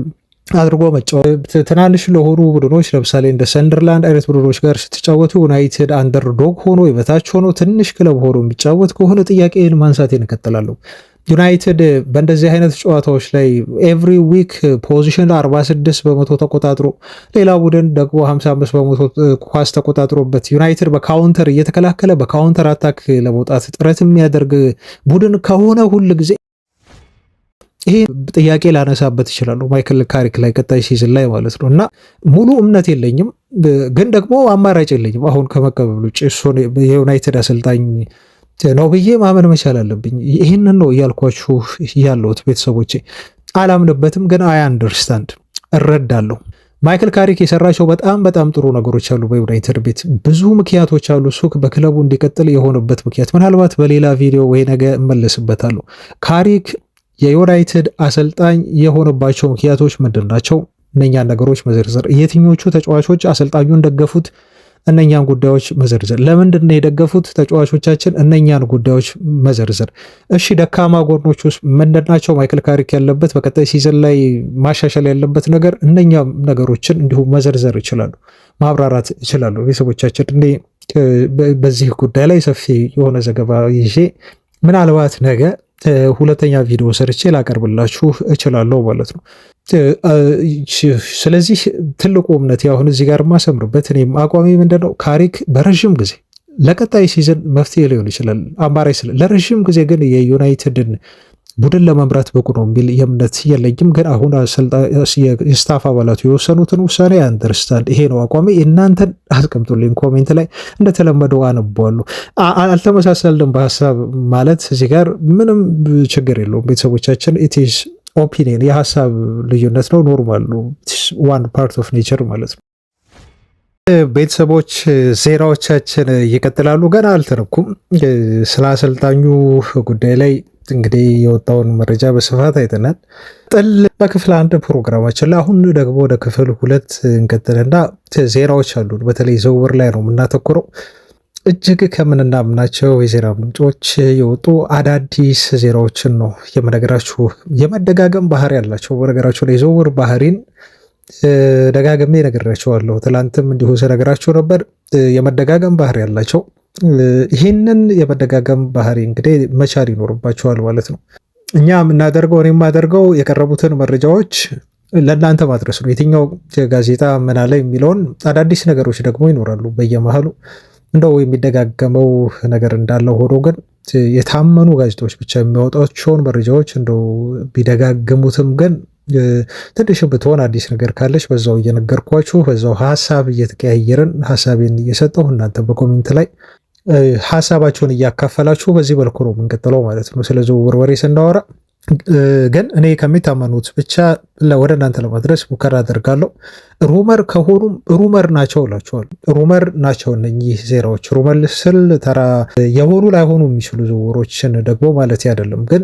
Speaker 1: አድርጎ መጫወት ትናንሽ ለሆኑ ቡድኖች ለምሳሌ እንደ ሰንደርላንድ አይነት ቡድኖች ጋር ስትጫወቱ ዩናይትድ አንደርዶግ ሆኖ የበታች ሆኖ ትንሽ ክለብ ሆኖ የሚጫወት ከሆነ ጥያቄን ማንሳቴን እቀጥላለሁ። ዩናይትድ በእንደዚህ አይነት ጨዋታዎች ላይ ኤቭሪ ዊክ ፖዚሽን 46 በመቶ ተቆጣጥሮ ሌላ ቡድን ደግሞ 55 በመቶ ኳስ ተቆጣጥሮበት ዩናይትድ በካውንተር እየተከላከለ በካውንተር አታክ ለመውጣት ጥረት የሚያደርግ ቡድን ከሆነ ሁል ጊዜ ይሄ ጥያቄ ላነሳበት ይችላሉ ማይክል ካሪክ ላይ ቀጣይ ሲዝን ላይ ማለት ነው። እና ሙሉ እምነት የለኝም፣ ግን ደግሞ አማራጭ የለኝም አሁን ከመቀበል ውጭ እሱን የዩናይትድ አሰልጣኝ ነው ብዬ ማመን መቻል አለብኝ። ይህንን ነው እያልኳችሁ ያለሁት ቤተሰቦቼ። አላምንበትም፣ ግን አይ አንደርስታንድ እረዳለሁ። ማይክል ካሪክ የሰራቸው በጣም ጥሩ ነገሮች አሉ በዩናይትድ ቤት። ብዙ ምክንያቶች አሉ እሱ በክለቡ እንዲቀጥል የሆነበት ምክንያት። ምናልባት በሌላ ቪዲዮ ወይ ነገ እመለስበታለሁ። ካሪክ የዩናይትድ አሰልጣኝ የሆነባቸው ምክንያቶች ምንድን ናቸው? እነኛን ነገሮች መዘርዘር፣ የትኞቹ ተጫዋቾች አሰልጣኙን ደገፉት፣ እነኛን ጉዳዮች መዘርዘር፣ ለምንድን ነው የደገፉት ተጫዋቾቻችን፣ እነኛን ጉዳዮች መዘርዘር። እሺ ደካማ ጎኖች ውስጥ ምንድን ናቸው? ማይክል ካሪክ ያለበት በቀጣይ ሲዘን ላይ ማሻሻል ያለበት ነገር፣ እነኛ ነገሮችን እንዲሁም መዘርዘር ይችላሉ፣ ማብራራት ይችላሉ። ቤተሰቦቻችን እኔ በዚህ ጉዳይ ላይ ሰፊ የሆነ ዘገባ ይዤ ምናልባት ነገ ሁለተኛ ቪዲዮ ሰርቼ ላቀርብላችሁ እችላለሁ ማለት ነው። ስለዚህ ትልቁ እምነት አሁን እዚህ ጋር ማሰምርበት እኔም አቋሚ ምንድነው፣ ካሪክ በረዥም ጊዜ ለቀጣይ ሲዝን መፍትሄ ሊሆን ይችላል አማራጭ ለረዥም ጊዜ ግን የዩናይትድን ቡድን ለመምራት በቁ ነው የሚል የእምነት የለኝም። ግን አሁን የስታፍ አባላቱ የወሰኑትን ውሳኔ አንደርስታንድ፣ ይሄ ነው አቋሚ። እናንተን አስቀምጡልኝ ኮሜንት ላይ፣ እንደተለመደው አነባዋለሁ። አልተመሳሰልንም በሀሳብ ማለት እዚህ ጋር ምንም ችግር የለውም ቤተሰቦቻችን። ኢትስ ኦፒኒየን የሀሳብ ልዩነት ነው፣ ኖርማል ነው፣ ዋን ፓርት ኦፍ ኔቸር ማለት ነው። ቤተሰቦች ዜናዎቻችን ይቀጥላሉ። ገና አልተነኩም። ስለ አሰልጣኙ ጉዳይ ላይ እንግዲህ የወጣውን መረጃ በስፋት አይተናል። ጥል በክፍል 1 ፕሮግራማችን ላይ፣ አሁን ደግሞ ወደ ክፍል 2 እንቀጥልና ዜናዎች አሉ። በተለይ ዝውውር ላይ ነው የምናተኩረው። እጅግ ከምንናምናቸው የዜና ምንጮች የወጡ አዳዲስ ዜናዎችን ነው የምነግራችሁ። የመደጋገም ባህሪ ያላቸው በነገራችሁ ላይ የዝውውር ባህሪን ደጋግሜ ነግራችኋለሁ። ትላንትም እንዲሁ ስነግራችሁ ነበር። የመደጋገም ባህሪ ያላቸው ይህንን የመደጋገም ባህሪ እንግዲህ መቻል ይኖርባቸዋል ማለት ነው። እኛ የምናደርገው እኔ የማደርገው የቀረቡትን መረጃዎች ለእናንተ ማድረስ ነው። የትኛው ጋዜጣ ምን አለ የሚለውን አዳዲስ ነገሮች ደግሞ ይኖራሉ በየመሃሉ። እንደው የሚደጋገመው ነገር እንዳለ ሆኖ ግን የታመኑ ጋዜጦች ብቻ የሚያወጣቸውን መረጃዎች እንደው ቢደጋግሙትም ግን ትንሽ ብትሆን አዲስ ነገር ካለች በዛው እየነገርኳችሁ በዛው ሀሳብ እየተቀያየርን ሀሳቤን እየሰጠሁ እናንተ በኮሜንት ላይ ሀሳባችሁን እያካፈላችሁ በዚህ መልኩ ነው የምንቀጥለው ማለት ነው። ስለ ዝውውር ወሬ ስናወራ ግን እኔ ከሚታመኑት ብቻ ወደ እናንተ ለማድረስ ሙከራ አደርጋለሁ። ሩመር ከሆኑም ሩመር ናቸው እላቸዋለሁ። ሩመር ናቸው እነኚህ ዜናዎች። ሩመር ስል ተራ የሆኑ ላይሆኑ የሚችሉ ዝውውሮችን ደግሞ ማለት አይደለም፣ ግን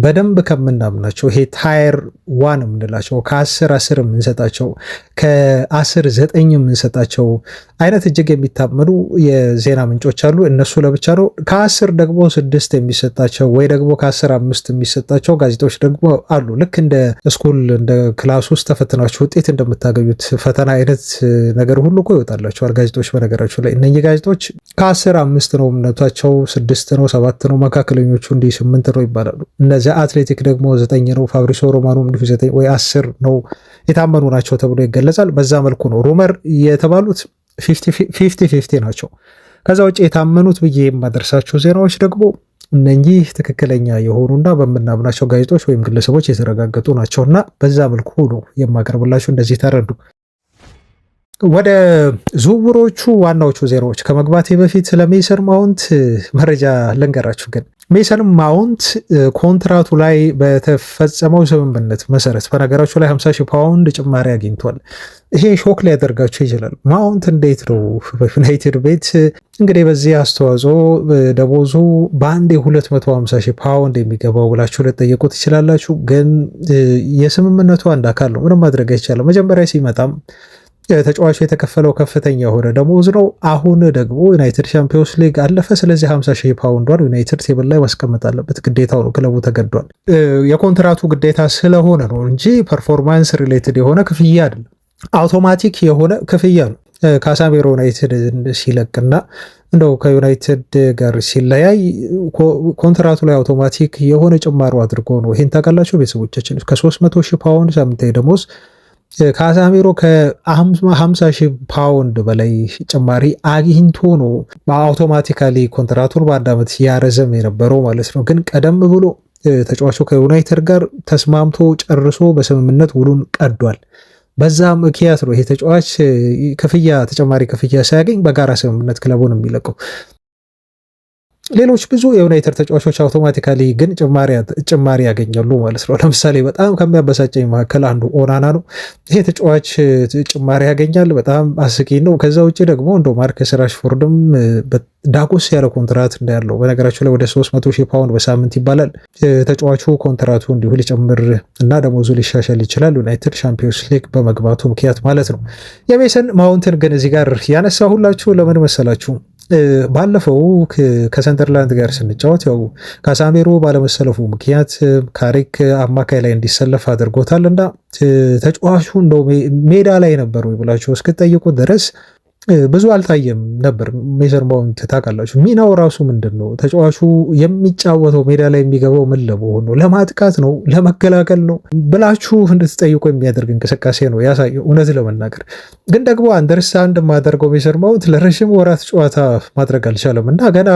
Speaker 1: በደንብ ከምናምናቸው ይሄ ታየር 1 የምንላቸው ከ10 የምንሰጣቸው ከ10 የምንሰጣቸው አይነት እጅግ የሚታመኑ የዜና ምንጮች አሉ። እነሱ ለብቻ ነው። ከ10 ደግሞ 6 የሚሰጣቸው ወይ ደግሞ ከ10 5 የሚሰጣቸው ጋዜጦች ደግሞ አሉ። ልክ እንደ ስኩል እንደ ክላስ ውስጥ ተፈትናችሁ ውጤት እንደምታገኙት ፈተና አይነት ነገር ሁሉ እኮ ይወጣላችኋል ጋዜጦች። በነገራችሁ ላይ እነኚህ ጋዜጦች ከ10 5 ነው እምነታቸው፣ 6 ነው 7 ነው፣ መካከለኞቹ እንዲህ 8 ነው ይባላሉ። እነዚያ አትሌቲክ ደግሞ 9 ነው፣ ፋብሪሶ ሮማኖ እንዲሁ 9 ወይ 10 ነው የታመኑ ናቸው ተብሎ ይገለጻል። በዛ መልኩ ነው ሩመር የተባሉት 50-50 ናቸው። ከዛ ውጭ የታመኑት ብዬ የማደርሳቸው ዜናዎች ደግሞ እነኚህ ትክክለኛ የሆኑና በምናምናቸው ጋዜጦች ወይም ግለሰቦች የተረጋገጡ ናቸውና በዛ መልኩ ነው የማቀርብላችሁ። እንደዚህ ተረዱ። ወደ ዝውውሮቹ ዋናዎቹ ዜናዎች ከመግባቴ በፊት ስለ ሜሰን ማውንት መረጃ ልንገራችሁ። ግን ሜሰን ማውንት ኮንትራቱ ላይ በተፈጸመው ስምምነት መሰረት በነገራችሁ ላይ 50,000 ፓውንድ ጭማሪ አግኝቷል። ይሄ ሾክ ሊያደርጋችሁ ይችላል። ማውንት እንዴት ነው በዩናይትድ ቤት እንግዲህ በዚህ አስተዋጽኦ ደሞዙ በአንድ 250,000 ፓውንድ የሚገባው ብላችሁ ልትጠየቁ ትችላላችሁ። ግን የስምምነቱ አንድ አካል ነው፣ ምንም ማድረግ አይቻልም። መጀመሪያ ሲመጣም ተጫዋቹ የተከፈለው ከፍተኛ የሆነ ደሞዝ ነው። አሁን ደግሞ ዩናይትድ ቻምፒዮንስ ሊግ አለፈ። ስለዚህ 50,000 ፓውንዷን ዩናይትድ ቴብል ላይ ማስቀመጥ አለበት፣ ግዴታው ነው። ክለቡ ተገዷል። የኮንትራቱ ግዴታ ስለሆነ ነው እንጂ ፐርፎርማንስ ሪሌትድ የሆነ ክፍያ አይደለም። አውቶማቲክ የሆነ ክፍያ ነው። ካሳሜሮ ዩናይትድ ሲለቅና እንደው ከዩናይትድ ጋር ሲለያይ ኮንትራቱ ላይ አውቶማቲክ የሆነ ጭማሮ አድርጎ ነው። ይሄን ታውቃላችሁ ቤተሰቦቻችን። ከ300,000 ፓውንድ ሳምንታዊ ደሞዝ ካሳሜሮ ከ50,000 ፓውንድ በላይ ጭማሪ አግኝቶ ነው አውቶማቲካሊ ኮንትራቱን በአንድ ዓመት ያረዘም የነበረው ማለት ነው። ግን ቀደም ብሎ ተጫዋቹ ከዩናይትድ ጋር ተስማምቶ ጨርሶ በስምምነት ውሉን ቀዷል። በዛ ምክንያት ነው ይሄ ተጫዋች ተጨማሪ ክፍያ ሳያገኝ በጋራ ስምምነት ክለቡን የሚለቀው። ሌሎች ብዙ የዩናይትድ ተጫዋቾች አውቶማቲካሊ ግን ጭማሪ ያገኛሉ ማለት ነው። ለምሳሌ በጣም ከሚያበሳጨኝ መካከል አንዱ ኦናና ነው። ይሄ ተጫዋች ጭማሪ ያገኛል፣ በጣም አስቂኝ ነው። ከዛ ውጭ ደግሞ እንደው ማርከስ ራሽፎርድም ዳጎስ ያለ ኮንትራት እንዳያለው፣ በነገራችሁ ላይ ወደ 300,000 ፓውንድ በሳምንት ይባላል። ተጫዋቹ ኮንትራቱ እንዲሁ ሊጨምር እና ደሞዙ ሊሻሻል ይችላል ዩናይትድ ቻምፒዮንስ ሊግ በመግባቱ ምክንያት ማለት ነው። የሜሰን ማውንትን ግን እዚህ ጋር ያነሳሁላችሁ ለምን መሰላችሁ? ባለፈው ከሰንደርላንድ ጋር ስንጫወት ያው ካሳሜሮ ባለመሰለፉ ምክንያት ካሪክ አማካይ ላይ እንዲሰለፍ አድርጎታል እና ተጫዋቹ እንደው ሜዳ ላይ ነበሩ ብላችሁ እስክትጠይቁ ድረስ ብዙ አልታየም ነበር። ሜሰን ማውንት ታውቃላችሁ፣ ሚናው ራሱ ምንድን ነው? ተጫዋቹ የሚጫወተው ሜዳ ላይ የሚገባው ምን ለመሆን ነው? ለማጥቃት ነው? ለመከላከል ነው ብላችሁ እንድትጠይቁ የሚያደርግ እንቅስቃሴ ነው ያሳየው። እውነት ለመናገር ግን ደግሞ አንደርስታንድ የማደርገው ሜሰን ማውንት ለረዥም ወራት ጨዋታ ማድረግ አልቻለም እና ገና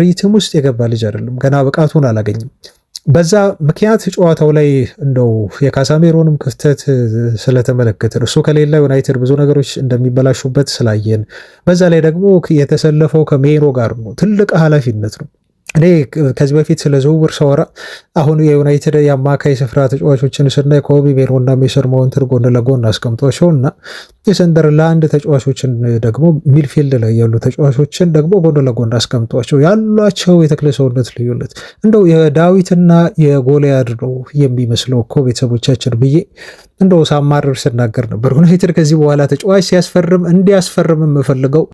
Speaker 1: ሪትም ውስጥ የገባ ልጅ አይደለም። ገና ብቃቱን አላገኝም። በዛ ምክንያት ጨዋታው ላይ እንደው የካሳሜሮንም ክፍተት ስለተመለከትን እሱ ከሌላ ዩናይትድ ብዙ ነገሮች እንደሚበላሹበት ስላየን፣ በዛ ላይ ደግሞ የተሰለፈው ከሜኖ ጋር ነው። ትልቅ ኃላፊነት ነው። እኔ ከዚህ በፊት ስለ ዝውውር ሰወራ አሁን የዩናይትድ የአማካይ ስፍራ ተጫዋቾችን ስናይ ኮቢ ሜኖ እና ሜሰን ማውንትን ጎን ለጎን አስቀምጧቸው እና የሰንደርላንድ ተጫዋቾችን ደግሞ ሚድፊልድ ላይ ያሉ ተጫዋቾችን ደግሞ ጎን ለጎን አስቀምጧቸው ያሏቸው የተክለ ሰውነት ልዩነት እንደው የዳዊትና የጎልያድ ነው የሚመስለው እኮ ቤተሰቦቻችን ብዬ እንደው ሳማርር ስናገር ነበር። ዩናይትድ ከዚህ በኋላ ተጫዋች ሲያስፈርም እንዲያስፈርም የምፈልገው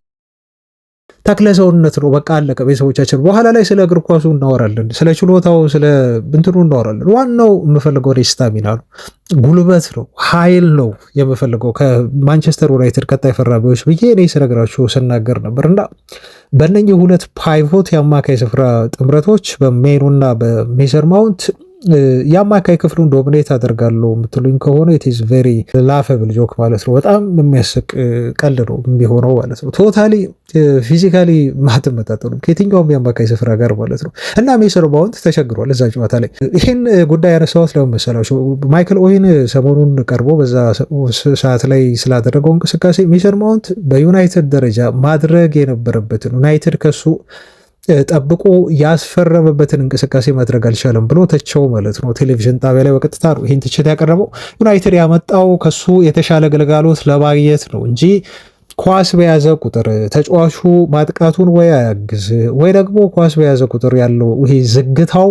Speaker 1: ተክለ ሰውነት ነው። በቃ አለቀ ቤተሰቦቻችን። በኋላ ላይ ስለ እግር ኳሱ እናወራለን፣ ስለ ችሎታው፣ ስለ እንትኑ እናወራለን። ዋናው የምፈልገው ስታሚና ነው፣ ጉልበት ነው፣ ኃይል ነው የምፈልገው ከማንቸስተር ዩናይትድ ቀጣይ ፈራሚዎች ብዬ እኔ ስነግራችሁ ስናገር ነበር እና በእነኚህ ሁለት ፓይቮት የአማካይ ስፍራ ጥምረቶች በሜኑና በሜሰን ማውንት የአማካይ ክፍሉን ዶሚኔት አደርጋለሁ የምትሉኝ ከሆነ ኢትዝ ቬሪ ላፈብል ጆክ ማለት ነው። በጣም የሚያስቅ ቀልድ ነው የሚሆነው ማለት ነው። ቶታሊ ፊዚካሊ ማትመጣጠኑ ከየትኛውም የአማካይ ስፍራ ጋር ማለት ነው እና ሜሰን ማውንት ተቸግሯል እዛ ጨዋታ ላይ። ይህን ጉዳይ ያነሳሁት ለምን መሰላችሁ? ማይክል ኦዌን ሰሞኑን ቀርቦ በዛ ሰዓት ላይ ስላደረገው እንቅስቃሴ ሜሰን ማውንት በዩናይትድ ደረጃ ማድረግ የነበረበትን ዩናይትድ ከሱ ጠብቆ ያስፈረመበትን እንቅስቃሴ ማድረግ አልቻለም ብሎ ተቸው ማለት ነው። ቴሌቪዥን ጣቢያ ላይ በቀጥታ ነው ይህን ትችት ያቀረበው። ዩናይትድ ያመጣው ከሱ የተሻለ ግልጋሎት ለማግኘት ነው እንጂ ኳስ በያዘ ቁጥር ተጫዋቹ ማጥቃቱን ወይ አያግዝ ወይ ደግሞ ኳስ በያዘ ቁጥር ያለው ይሄ ዝግታው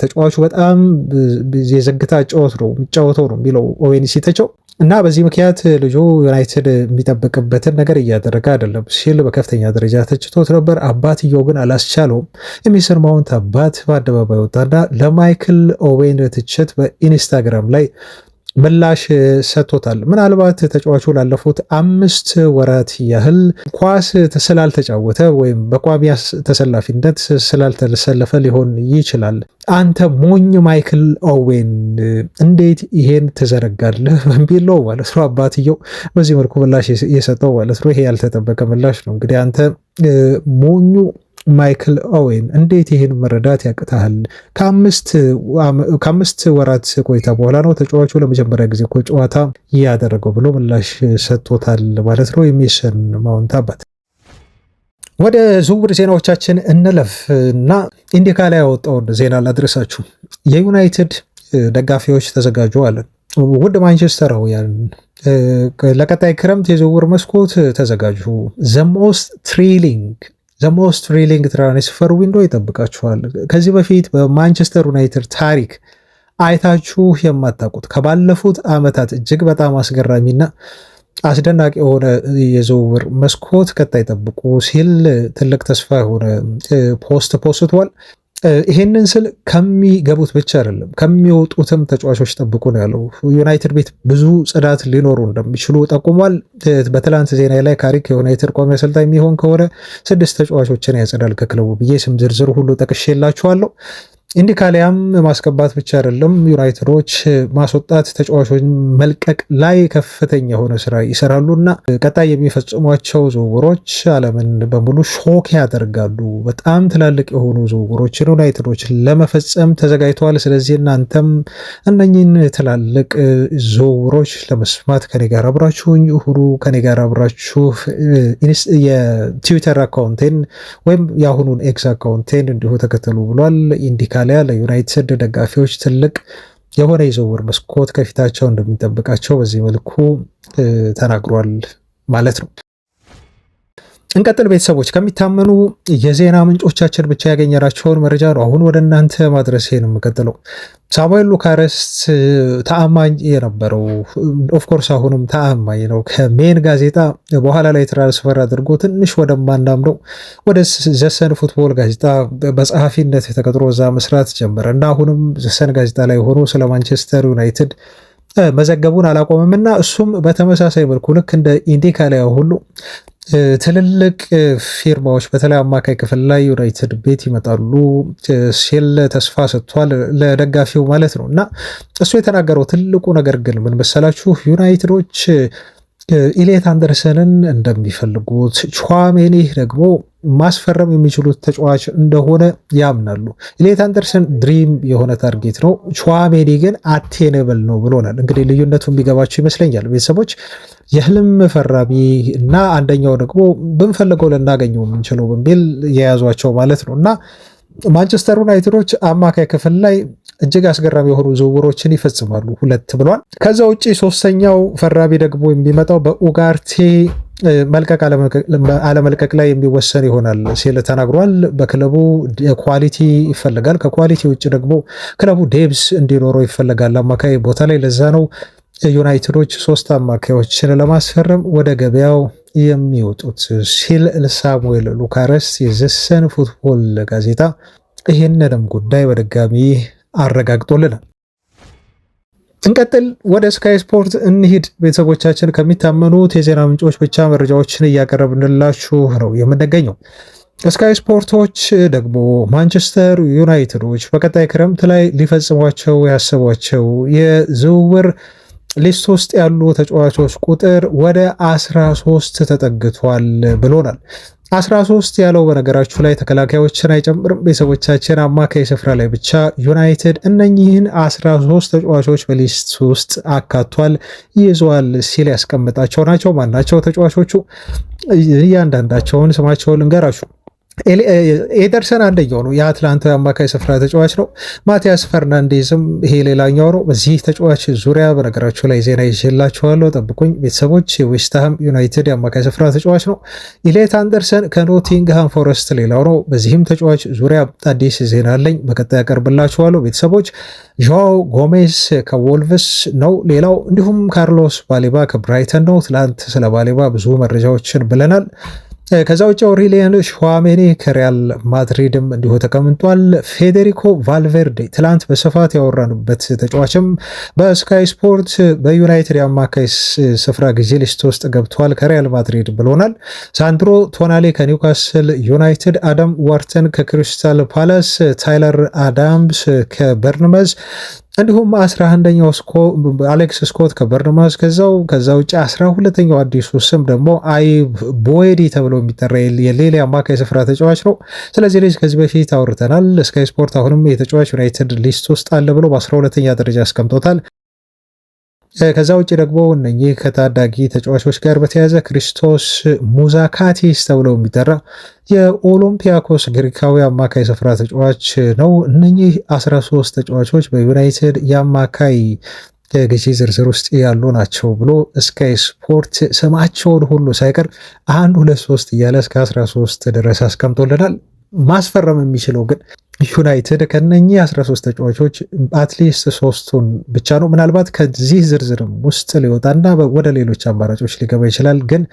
Speaker 1: ተጫዋቹ በጣም የዝግታ ጨዋታ ነው የሚጫወተው ነው የሚለው ኦዌን ሲተቸው እና በዚህ ምክንያት ልጁ ዩናይትድ የሚጠብቅበትን ነገር እያደረገ አይደለም ሲል በከፍተኛ ደረጃ ተችቶት ነበር። አባትየው ግን አላስቻለውም። የሜሰን ማውንት አባት በአደባባይ ወጣና ለማይክል ኦዌን ትችት በኢንስታግራም ላይ ምላሽ ሰጥቶታል። ምናልባት ተጫዋቹ ላለፉት 5 ወራት ያህል ኳስ ስላልተጫወተ ወይም በቋሚ ተሰላፊነት ስላልተሰለፈ ሊሆን ይችላል። አንተ ሞኝ ማይክል ኦዌን እንዴት ይሄን ትዘረጋለህ በሚል ነው ማለት ነው አባትየው በዚህ መልኩ ምላሽ የሰጠው ማለት ነው። ይሄ ያልተጠበቀ ምላሽ ነው። እንግዲህ አንተ ሞኙ ማይክል ኦዌን እንዴት ይህን መረዳት ያቅታል? ከአምስት ወራት ቆይታ በኋላ ነው ተጫዋቹ ለመጀመሪያ ጊዜ እኮ ጨዋታ ያደረገው ብሎ ምላሽ ሰጥቶታል ማለት ነው የሜሰን ማውንት አባት። ወደ ዝውውር ዜናዎቻችን እንለፍ እና ኢንዲካ ላይ ያወጣውን ዜና ላድረሳችሁ። የዩናይትድ ደጋፊዎች ተዘጋጁ አለ። ውድ ማንቸስተራውያን ለቀጣይ ክረምት የዝውውር መስኮት ተዘጋጁ። ዘሞስት ትሪሊንግ ትራንስፈር ዊንዶ ይጠብቃችኋል። ከዚህ በፊት በማንቸስተር ዩናይትድ ታሪክ አይታችሁ የማታውቁት ከባለፉት ዓመታት እጅግ በጣም አስገራሚና አስደናቂ የሆነ የዝውውር መስኮት ቀጣይ ጠብቁ ሲል ትልቅ ተስፋ የሆነ ፖስት ፖስቷል። ይሄንን ስል ከሚገቡት ብቻ አይደለም ከሚወጡትም ተጫዋቾች ጠብቁ ነው ያለው። ዩናይትድ ቤት ብዙ ጽዳት ሊኖሩ እንደሚችሉ ጠቁሟል። በትላንት ዜና ላይ ካሪክ የዩናይትድ ቋሚ አሰልጣኝ የሚሆን ከሆነ 6 ተጫዋቾችን ያጸዳል ከክለቡ ብዬ ስም ዝርዝር ሁሉ ጠቅሼላችኋለሁ። ኢንዲካሊያም ማስገባት ብቻ አይደለም ዩናይትዶች ማስወጣት ተጫዋቾች መልቀቅ ላይ ከፍተኛ የሆነ ስራ ይሰራሉና ቀጣይ የሚፈጽሟቸው ዝውውሮች ዓለምን በሙሉ ሾክ ያደርጋሉ። በጣም ትላልቅ የሆኑ ዝውውሮችን ዩናይትዶች ለመፈጸም ተዘጋጅተዋል። ስለዚህ እናንተም እነኚህን ትላልቅ ዝውውሮች ለመስማት ከኔ ጋር አብራችሁኝ ሁሉ ከኔ ጋር አብራችሁ የትዊተር አካውንቴን ወይም የአሁኑን ኤክስ አካውንቴን እንዲሁ ተከተሉ ብሏል። ኢንዲካሊያ ለዩናይትድ ደጋፊዎች ትልቅ የሆነ የዝውውር መስኮት ከፊታቸው እንደሚጠብቃቸው በዚህ መልኩ ተናግሯል ማለት ነው። እንቀጥል ቤተሰቦች። ከሚታመኑ የዜና ምንጮቻችን ብቻ ያገኘናቸውን መረጃ ነው አሁን ወደ እናንተ ማድረስ ነው የምቀጥለው። ሳሙኤል ሉካረስት ተአማኝ የነበረው ኦፍኮርስ አሁንም ተአማኝ ነው። ከሜን ጋዜጣ በኋላ ላይ ትራንስፈር አድርጎ ትንሽ ወደማናምነው ወደ ዘሰን ፉትቦል ጋዜጣ በጸሐፊነት ተቀጥሮ እዛ መስራት ጀመረ እና አሁንም ዘሰን ጋዜጣ ላይ ሆኖ ስለ ማንቸስተር ዩናይትድ መዘገቡን አላቆምም እና እሱም በተመሳሳይ መልኩ ልክ እንደ ኢንዲካሊያ ሁሉ ትልልቅ ፊርማዎች በተለይ አማካይ ክፍል ላይ ዩናይትድ ቤት ይመጣሉ ሲል ተስፋ ሰጥቷል ለደጋፊው ማለት ነው። እና እሱ የተናገረው ትልቁ ነገር ግን ምን መሰላችሁ? ዩናይትዶች ኢሌት አንደርሰንን እንደሚፈልጉት ቹዋሜኒ ደግሞ ማስፈረም የሚችሉት ተጫዋች እንደሆነ ያምናሉ። ኢሌት አንደርሰን ድሪም የሆነ ታርጌት ነው፣ ቹዋሜኒ ግን አቴኔብል ነው ብሎናል። እንግዲህ ልዩነቱ የሚገባቸው ይመስለኛል ቤተሰቦች። የህልም ፈራሚ እና አንደኛው ደግሞ ብንፈልገው ልናገኘው የምንችለው በሚል የያዟቸው ማለት ነው። እና ማንቸስተር ዩናይትዶች አማካይ ክፍል ላይ እጅግ አስገራሚ የሆኑ ዝውውሮችን ይፈጽማሉ 2 ብሏል። ከዛ ውጭ ሶስተኛው ፈራሚ ደግሞ የሚመጣው በኡጋርቴ መልቀቅ አለመልቀቅ ላይ የሚወሰን ይሆናል ሲል ተናግሯል። በክለቡ ኳሊቲ ይፈልጋል። ከኳሊቲ ውጭ ደግሞ ክለቡ ዴብስ እንዲኖረው ይፈልጋል አማካይ ቦታ ላይ። ለዛ ነው ዩናይትዶች 3 አማካዮችን ለማስፈረም ወደ ገበያው የሚወጡት ሲል ሳሙኤል ሉካረስት የዘሰን ፉትቦል ጋዜጣ ይህንንም ጉዳይ በድጋሚ አረጋግጦልናል። እንቀጥል፣ ወደ ስካይ ስፖርት እንሂድ ቤተሰቦቻችን። ከሚታመኑት የዜና ምንጮች ብቻ መረጃዎችን እያቀረብንላችሁ ነው የምንገኘው። ስካይ ስፖርቶች ደግሞ ማንቸስተር ዩናይትዶች በቀጣይ ክረምት ላይ ሊፈጽሟቸው ያሰቧቸው የዝውውር ሊስት ውስጥ ያሉ ተጫዋቾች ቁጥር ወደ 13 ተጠግቷል ብሎናል። 13 ያለው በነገራችሁ ላይ ተከላካዮችን አይጨምርም ቤተሰቦቻችን። አማካይ ስፍራ ላይ ብቻ ዩናይትድ እነኚህን 13 ተጫዋቾች በሊስት ውስጥ አካቷል ይዟል ሲል ያስቀምጣቸው ናቸው። ማናቸው ተጫዋቾቹ? እያንዳንዳቸውን ስማቸውን ልንገራችሁ። ኤደርሰን አንደኛው ነው፣ የአትላንታ አማካይ ስፍራ ተጫዋች ነው። ማቲያስ ፈርናንዴዝም ይሄ ሌላኛው ነው። በዚህ ተጫዋች ዙሪያ በነገራችሁ ላይ ዜና ይዤላችኋለሁ፣ ጠብቁኝ ቤተሰቦች። የዌስትሃም ዩናይትድ የአማካይ ስፍራ ተጫዋች ነው። ኢሌት አንደርሰን ከኖቲንግሃም ፎረስት ሌላው ነው። በዚህም ተጫዋች ዙሪያ አዲስ ዜና አለኝ፣ በቀጣይ ያቀርብላችኋለሁ ቤተሰቦች። ዣኦ ጎሜዝ ከወልቭስ ነው ሌላው። እንዲሁም ካርሎስ ባሌባ ከብራይተን ነው። ትላንት ስለ ባሌባ ብዙ መረጃዎችን ብለናል። ከዛ ውጭ አውሬሊያን ሹዋሜኒ ከሪያል ማድሪድም እንዲሁ ተቀምጧል። ፌዴሪኮ ቫልቬርዴ ትላንት በስፋት ያወራንበት ተጫዋችም በስካይ ስፖርት በዩናይትድ የአማካይ ስፍራ ጊዜ ሊስት ውስጥ ገብቷል ከሪያል ማድሪድ ብሎናል። ሳንድሮ ቶናሌ ከኒውካስል ዩናይትድ፣ አዳም ዋርተን ከክሪስታል ፓላስ፣ ታይለር አዳምስ ከበርንመዝ እንዲሁም 11ኛው አሌክስ ስኮት ከበርንማውዝ ከዛ ውጭ 12ኛው አዲሱ ስም ደግሞ አይብ ቦዌዲ ተብሎ የሚጠራ የሌላ አማካይ ስፍራ ተጫዋች ነው። ስለዚህ ልጅ ከዚህ በፊት አውርተናል። ስካይ ስፖርት አሁንም የተጫዋች ዩናይትድ ሊስት ውስጥ አለ ብሎ በ12ኛ ደረጃ አስቀምጦታል። ከዛ ውጭ ደግሞ እነኚህ ከታዳጊ ተጫዋቾች ጋር በተያያዘ ክሪስቶስ ሙዛካቲስ ተብለው የሚጠራ የኦሎምፒያኮስ ግሪካዊ አማካይ ስፍራ ተጫዋች ነው። እነኚህ 13 ተጫዋቾች በዩናይትድ የአማካይ ግዢ ዝርዝር ውስጥ ያሉ ናቸው ብሎ ስካይ ስፖርት ስማቸውን ሁሉ ሳይቀር 1 2 3 እያለ እስከ 13 ድረስ አስቀምጦልናል። ማስፈረም የሚችለው ግን ዩናይትድ ከነኚህ 13 ተጫዋቾች አትሊስት 3ቱን ብቻ ነው ምናልባት ከዚህ ዝርዝርም ውስጥ ሊወጣና ወደ ሌሎች አማራጮች ሊገባ ይችላል። ግን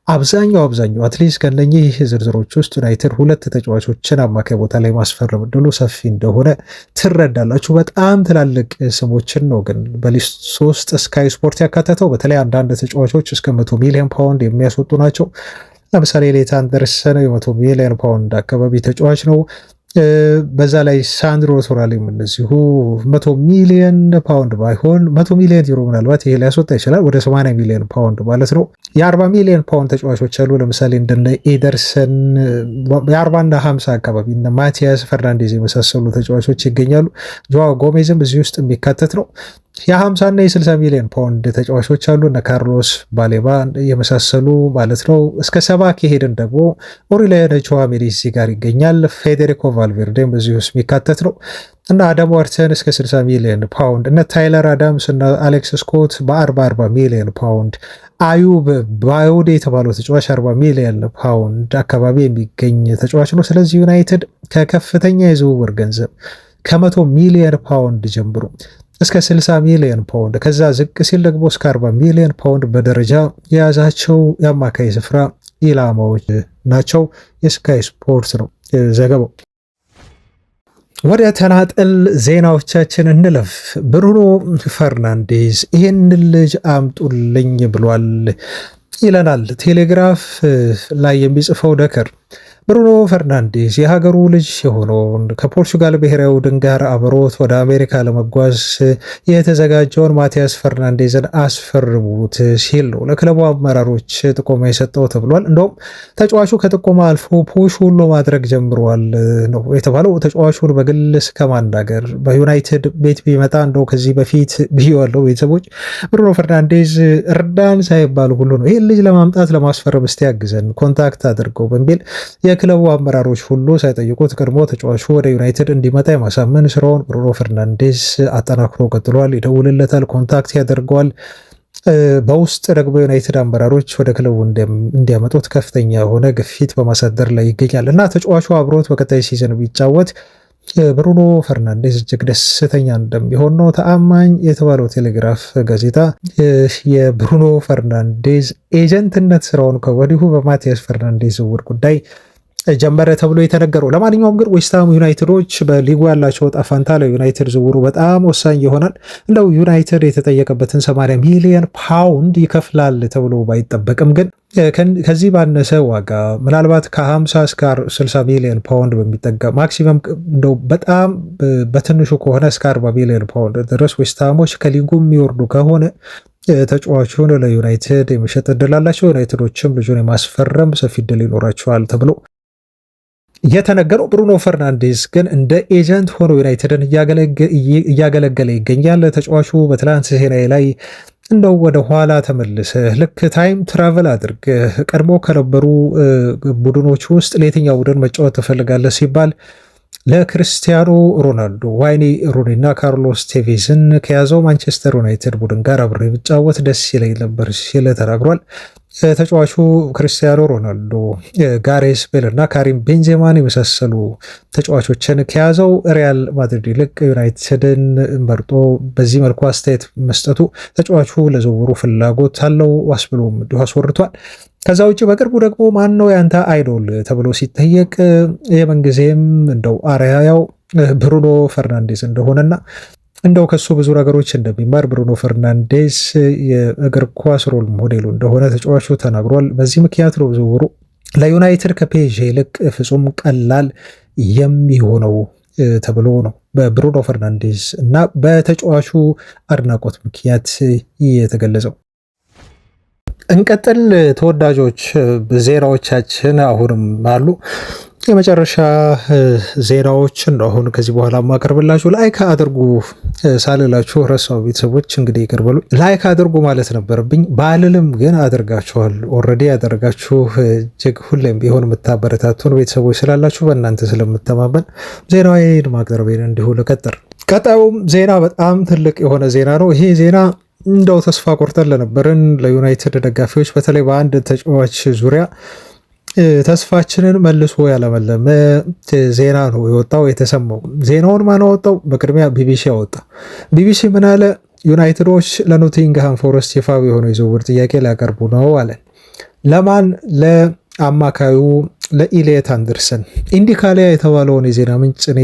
Speaker 1: አብዛኛው አትሊስት ከነኚህ ዝርዝሮች ውስጥ ዩናይትድ 2 ተጫዋቾችን አማካይ ቦታ ላይ ማስፈረም እድሉ ሰፊ እንደሆነ ትረዳላችሁ። በጣም ትላልቅ ስሞችን ነው ግን በሊስት 3 ስካይ ስፖርት ያካተተው። በተለይ አንዳንድ ተጫዋቾች እስከ 100 ሚሊዮን ፓውንድ የሚያስወጡ ናቸው። ለምሳሌ ሌት አንደርሰን የ100 ሚሊዮን ፓውንድ አካባቢ ተጫዋች ነው። በዛ ላይ ሳንድሮ ቶናሊም እንደዚሁ 100 ሚሊዮን ፓውንድ ባይሆን 100 ሚሊዮን ዩሮ ምናልባት ይሄ ሊያስወጣ ይችላል፣ ወደ 80 ሚሊዮን ፓውንድ ማለት ነው። የ40 ሚሊዮን ፓውንድ ተጫዋቾች አሉ። ለምሳሌ እንደነ ኤደርሰን የ40 እና 50 አካባቢ እነ ማቲያስ ፈርናንዴዝ የመሳሰሉ ተጫዋቾች ይገኛሉ። ጆዋ ጎሜዝም እዚህ ውስጥ የሚካተት ነው። የ50 እና የ60 ሚሊዮን ፓውንድ ተጫዋቾች አሉ እነ ካርሎስ ባሌባ የመሳሰሉ ማለት ነው። እስከ 70 ከሄድን ደግሞ ኦሪሊያን ቹዋሜኒ እዚህ ጋር ይገኛል። ፌዴሪኮ ቫልቬርዴም በዚህ ውስጥ የሚካተት ነው እና አዳም ዋርተን እስከ 60 ሚሊዮን ፓውንድ፣ እነ ታይለር አዳምስ እና አሌክስ ስኮት በ40 ሚሊዮን ፓውንድ፣ አዩብ ባዮዴ የተባለው ተጫዋች 40 ሚሊዮን ፓውንድ አካባቢ የሚገኝ ተጫዋች ነው። ስለዚህ ዩናይትድ ከከፍተኛ የዝውውር ገንዘብ ከ100 ሚሊዮን ፓውንድ ጀምሮ እስከ 60 ሚሊዮን ፓውንድ ከዛ ዝቅ ሲል ደግሞ እስከ 40 ሚሊዮን ፓውንድ በደረጃ የያዛቸው የአማካይ ስፍራ ኢላማዎች ናቸው። የስካይ ስፖርት ነው ዘገባው። ወደ ተናጠል ዜናዎቻችን እንለፍ። ብሩኖ ፈርናንዴዝ ይህን ልጅ አምጡልኝ ብሏል ይለናል ቴሌግራፍ ላይ የሚጽፈው ደከር። ብሩኖ ፈርናንዴዝ የሀገሩ ልጅ የሆነውን ከፖርቹጋል ብሔራዊ ቡድን ጋር አብሮት ወደ አሜሪካ ለመጓዝ የተዘጋጀውን ማቲያስ ፈርናንዴዝን አስፈርሙት ሲል ነው ለክለቡ አመራሮች ጥቆማ የሰጠው ተብሏል። እንደውም ተጫዋቹ ከጥቆማ አልፎ ፑሽ ሁሉ ማድረግ ጀምረዋል ነው የተባለው። ተጫዋቹን በግል ከማናገር በዩናይትድ ቤት ቢመጣ እንደው ከዚህ በፊት ብየዋለው ቤተሰቦች ብሩኖ ፈርናንዴዝ እርዳን ሳይባሉ ሁሉ ነው ይህን ልጅ ለማምጣት ለማስፈረም እስቲ ያግዘን ኮንታክት አድርገው በሚል የክለቡ አመራሮች ሁሉ ሳይጠይቁት ቀድሞ ተጫዋቹ ወደ ዩናይትድ እንዲመጣ የማሳመን ስራውን ብሩኖ ፈርናንዴዝ አጠናክሮ ቀጥሏል። ይደውልለታል፣ ኮንታክት ያደርገዋል። በውስጥ ደግሞ ዩናይትድ አመራሮች ወደ ክለቡ እንዲያመጡት ከፍተኛ የሆነ ግፊት በማሳደር ላይ ይገኛል እና ተጫዋቹ አብሮት በቀጣይ ሲዝን ቢጫወት ብሩኖ ፈርናንዴዝ እጅግ ደስተኛ እንደሚሆን ነው ተአማኝ የተባለው ቴሌግራፍ ጋዜጣ የብሩኖ ፈርናንዴዝ ኤጀንትነት ስራውን ከወዲሁ በማቲያስ ፈርናንዴዝ ዝውውር ጉዳይ ጀመረ ተብሎ የተነገረው። ለማንኛውም ግን ዌስትሃም ዩናይትዶች በሊጉ ያላቸው ዕጣ ፈንታ ለዩናይትድ ዝውውሩ በጣም ወሳኝ ይሆናል። እንደው ዩናይትድ የተጠየቀበትን 80 ሚሊዮን ፓውንድ ይከፍላል ተብሎ ባይጠበቅም ግን ከዚህ ባነሰ ዋጋ ምናልባት ከ50 እስከ 60 ሚሊዮን ፓውንድ በሚጠጋ ማክሲመም እንደው በጣም በትንሹ ከሆነ እስከ 40 ሚሊዮን ፓውንድ ድረስ ዌስትሃሞች ከሊጉ የሚወርዱ ከሆነ ተጫዋቹን ለዩናይትድ የመሸጥ እድል አላቸው። ዩናይትዶችም ልጁን የማስፈረም ሰፊ እድል ይኖራቸዋል ተብሎ የተነገረው። ብሩኖ ፈርናንዴዝ ግን እንደ ኤጀንት ሆኖ ዩናይትድን እያገለገለ ይገኛል። ተጫዋቹ በትላንት ዜና ላይ እንደው ወደ ኋላ ተመልሰ ልክ ታይም ትራቨል አድርግ ቀድሞ ከነበሩ ቡድኖች ውስጥ ለየትኛው ቡድን መጫወት ትፈልጋለህ ሲባል ለክርስቲያኖ ሮናልዶ፣ ዋይኒ ሩኒ እና ካርሎስ ቴቬዝን ከያዘው ማንቸስተር ዩናይትድ ቡድን ጋር አብሬ ብጫወት ደስ ይለኝ ነበር ሲል ተናግሯል። ተጫዋቹ ክርስቲያኖ ሮናልዶ፣ ጋሬስ ቤል እና ካሪም ቤንዜማን የመሳሰሉ ተጫዋቾችን ከያዘው ሪያል ማድሪድ ይልቅ ዩናይትድን መርጦ በዚህ መልኩ አስተያየት መስጠቱ ተጫዋቹ ለዝውውሩ ፍላጎት አለው ዋስብሎም እንዲሁ አስወርቷል። ከዛ ውጭ በቅርቡ ደግሞ ማን ነው ያንተ አይዶል ተብሎ ሲጠየቅ የምንጊዜም እንደው አርአያው ብሩኖ ፈርናንዴዝ እንደሆነና እንደው ከሱ ብዙ ነገሮች እንደሚማር ብሩኖ ፈርናንዴዝ የእግር ኳስ ሮል ሞዴሉ እንደሆነ ተጫዋቹ ተናግሯል። በዚህ ምክንያት ነው ዝውውሩ ለዩናይትድ ከፔዥ ይልቅ ፍጹም ቀላል የሚሆነው ተብሎ ነው በብሩኖ ፈርናንዴዝ እና በተጫዋቹ አድናቆት ምክንያት የተገለጸው። እንቀጥል ተወዳጆች፣ ዜናዎቻችን አሁንም አሉ። የመጨረሻ ዜናዎችን አሁን ከዚህ በኋላ ማቀርብላችሁ። ላይክ አድርጉ ሳልላችሁ ረሳው ቤተሰቦች፣ እንግዲህ ይቅርበሉ። ላይክ አድርጉ ማለት ነበረብኝ ባልልም ግን አድርጋችኋል። ኦልሬዲ ያደረጋችሁ እጅግ ሁሌም ቢሆን የምታበረታቱን ቤተሰቦች ስላላችሁ በእናንተ ስለምተማመን ዜናዬን ማቅረቤን እንዲሁ ልቀጥር። ቀጣዩም ዜና በጣም ትልቅ የሆነ ዜና ነው። ይሄ ዜና እንደው ተስፋ ቆርጠን ለነበርን ለዩናይትድ ደጋፊዎች በተለይ በአንድ ተጫዋች ዙሪያ ተስፋችንን መልሶ ያለመለመ ዜና ነው የወጣው የተሰማው። ዜናውን ማን አወጣው? በቅድሚያ ቢቢሲ አወጣ። ቢቢሲ ምን አለ? ዩናይትዶች ለኖቲንግሃም ፎረስት ይፋዊ የሆነ የዝውውር ጥያቄ ሊያቀርቡ ነው አለ። ለማን? ለአማካዩ ለኢሊየት አንደርሰን። ኢንዲካሊያ የተባለውን የዜና ምንጭ እኔ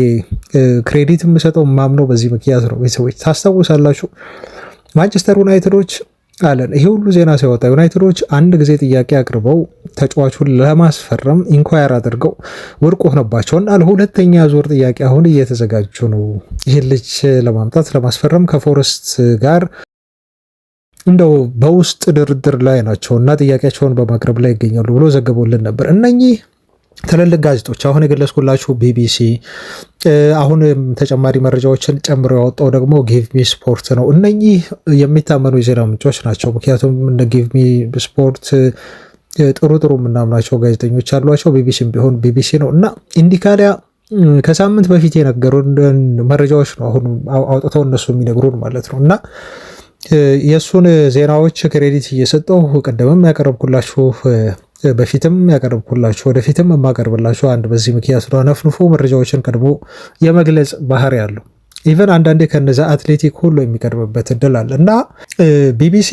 Speaker 1: ክሬዲት የምሰጠው ማምነው በዚህ ምክንያት ነው። ቤተሰቦች ታስታውሳላችሁ፣ ማንቸስተር ዩናይትዶች አለን ይሄ ሁሉ ዜና ሲወጣ ዩናይትዶች አንድ ጊዜ ጥያቄ አቅርበው ተጫዋቹን ለማስፈረም ኢንኳየር አድርገው ውድቅ ሆነባቸውና ለሁለተኛ ዙር ጥያቄ አሁን እየተዘጋጁ ነው ይህን ልጅ ለማምጣት ለማስፈረም ከፎረስት ጋር እንደው በውስጥ ድርድር ላይ ናቸውና ጥያቄያቸውን በማቅረብ ላይ ይገኛሉ ብሎ ዘግቦልን ነበር። እነኚህ ትልልቅ ጋዜጦች አሁን የገለጽኩላችሁ ቢቢሲ፣ አሁን ተጨማሪ መረጃዎችን ጨምሮ ያወጣው ደግሞ ጊቭ ሚ ስፖርት ነው። እነኚህ የሚታመኑ የዜና ምንጮች ናቸው። ምክንያቱም እንደ ጊቭ ሚ ስፖርት ጥሩ የምናምናቸው ጋዜጠኞች አሏቸው። ቢቢሲም ቢሆን ቢቢሲ ነው እና ኢንዲካሊያ ከሳምንት በፊት የነገሩን መረጃዎች ነው አሁን አውጥተው እነሱ የሚነግሩን ማለት ነው እና የእሱን ዜናዎች ክሬዲት እየሰጠው ቀደምም ያቀረብኩላችሁ በፊትም ያቀረብኩላችሁ ወደፊትም የማቀርብላችሁ አንድ በዚህ ምክንያት ነው። ነፍንፎ መረጃዎችን ቀድሞ የመግለጽ ባህሪ ያለው ኢቨን አንዳንዴ ከነዛ አትሌቲክ ሁሉ የሚቀርብበት እድል አለ እና ቢቢሲ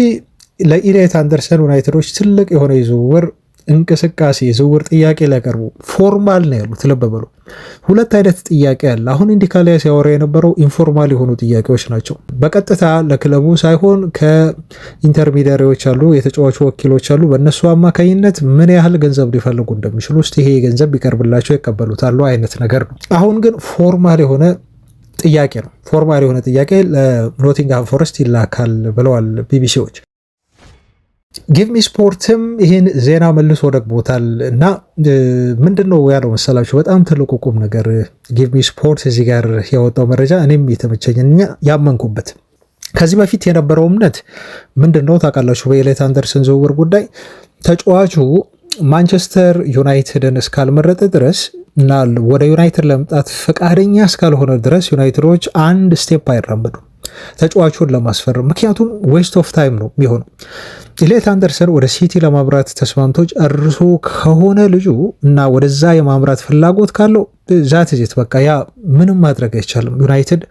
Speaker 1: ለኢሊየት አንደርሰን ዩናይትዶች ትልቅ የሆነ የዝውውር እንቅስቃሴ የዝውውር ጥያቄ ሊያቀርቡ ፎርማል ነው ያሉት። ልብ በሉ፣ ሁለት አይነት ጥያቄ አለ። አሁን ኢንዲካሊያ ሲያወራ የነበረው ኢንፎርማል የሆኑ ጥያቄዎች ናቸው። በቀጥታ ለክለቡ ሳይሆን ከኢንተርሚዲያሪዎች አሉ፣ የተጫዋቹ ወኪሎች አሉ። በእነሱ አማካኝነት ምን ያህል ገንዘብ ሊፈልጉ እንደሚችሉ ውስጥ ይሄ ገንዘብ ቢቀርብላቸው ይቀበሉታሉ አይነት ነገር ነው። አሁን ግን ፎርማል የሆነ ጥያቄ ነው። ፎርማል የሆነ ጥያቄ ለኖቲንግሃም ፎረስት ይላካል ብለዋል ቢቢሲዎች። ጊቭ ሚ ስፖርትም ይህን ዜና መልሶ ደግሞታል እና ምንድን ነው ያለው መሰላችሁ? በጣም ትልቁ ቁም ነገር ጊቭ ሚ ስፖርት እዚህ ጋር ያወጣው መረጃ እኔም የተመቸኝና ያመንኩበት ከዚህ በፊት የነበረው እምነት ምንድን ነው ታውቃላችሁ? በኢሊየት አንደርሰን ዝውውር ጉዳይ ተጫዋቹ ማንቸስተር ዩናይትድን እስካልመረጠ ድረስ እና ወደ ዩናይትድ ለመምጣት ፈቃደኛ እስካልሆነ ድረስ ዩናይትዶች አንድ ስቴፕ አይራመዱም ተጫዋቹን ለማስፈረም። ምክንያቱም ዌስት ኦፍ ታይም ነው የሚሆነው። ኢሊየት አንደርሰን ወደ ሲቲ ለማምራት ተስማምቶ ጨርሶ ከሆነ ልጁ እና ወደዛ የማምራት ፍላጎት ካለው ዛት ዜት በቃ ያ ምንም ማድረግ አይቻልም። ዩናይትድ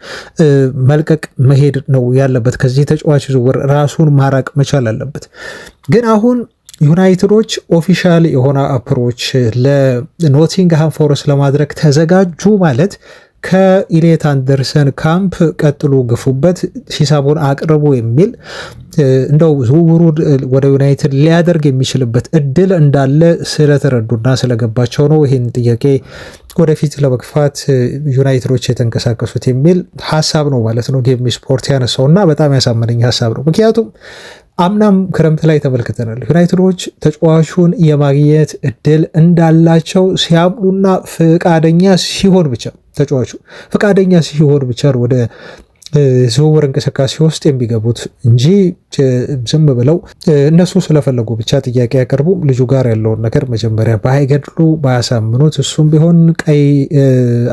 Speaker 1: መልቀቅ መሄድ ነው ያለበት። ከዚህ ተጫዋች ዝውውር ራሱን ማራቅ መቻል አለበት። ግን አሁን ዩናይትዶች ኦፊሻል የሆነ አፕሮች ለኖቲንግሃም ፎረስት ለማድረግ ተዘጋጁ ማለት ከኢሊየት አንደርሰን ካምፕ ቀጥሎ ግፉበት፣ ሂሳቡን አቅርቡ የሚል እንደው ዝውውሩ ወደ ዩናይትድ ሊያደርግ የሚችልበት እድል እንዳለ ስለተረዱና ስለገባቸው ነው ይህን ጥያቄ ወደፊት ለመግፋት ዩናይትዶች የተንቀሳቀሱት የሚል ሀሳብ ነው ማለት ነው ጊቭ ሚ ስፖርት ያነሳውና በጣም ያሳመነኝ ሀሳብ ነው። ምክንያቱም አምናም ክረምት ላይ ተመልክተናል። ዩናይትዶች ተጫዋቹን የማግኘት እድል እንዳላቸው ሲያምኑና ፈቃደኛ ሲሆን ብቻ ተጫዋቹ ፈቃደኛ ሲሆን ብቻ ወደ ዝውውር እንቅስቃሴ ውስጥ የሚገቡት እንጂ ዝም ብለው እነሱ ስለፈለጉ ብቻ ጥያቄ ያቀርቡ ልጁ ጋር ያለውን ነገር መጀመሪያ ባይገድሉ ባያሳምኑት፣ እሱም ቢሆን ቀይ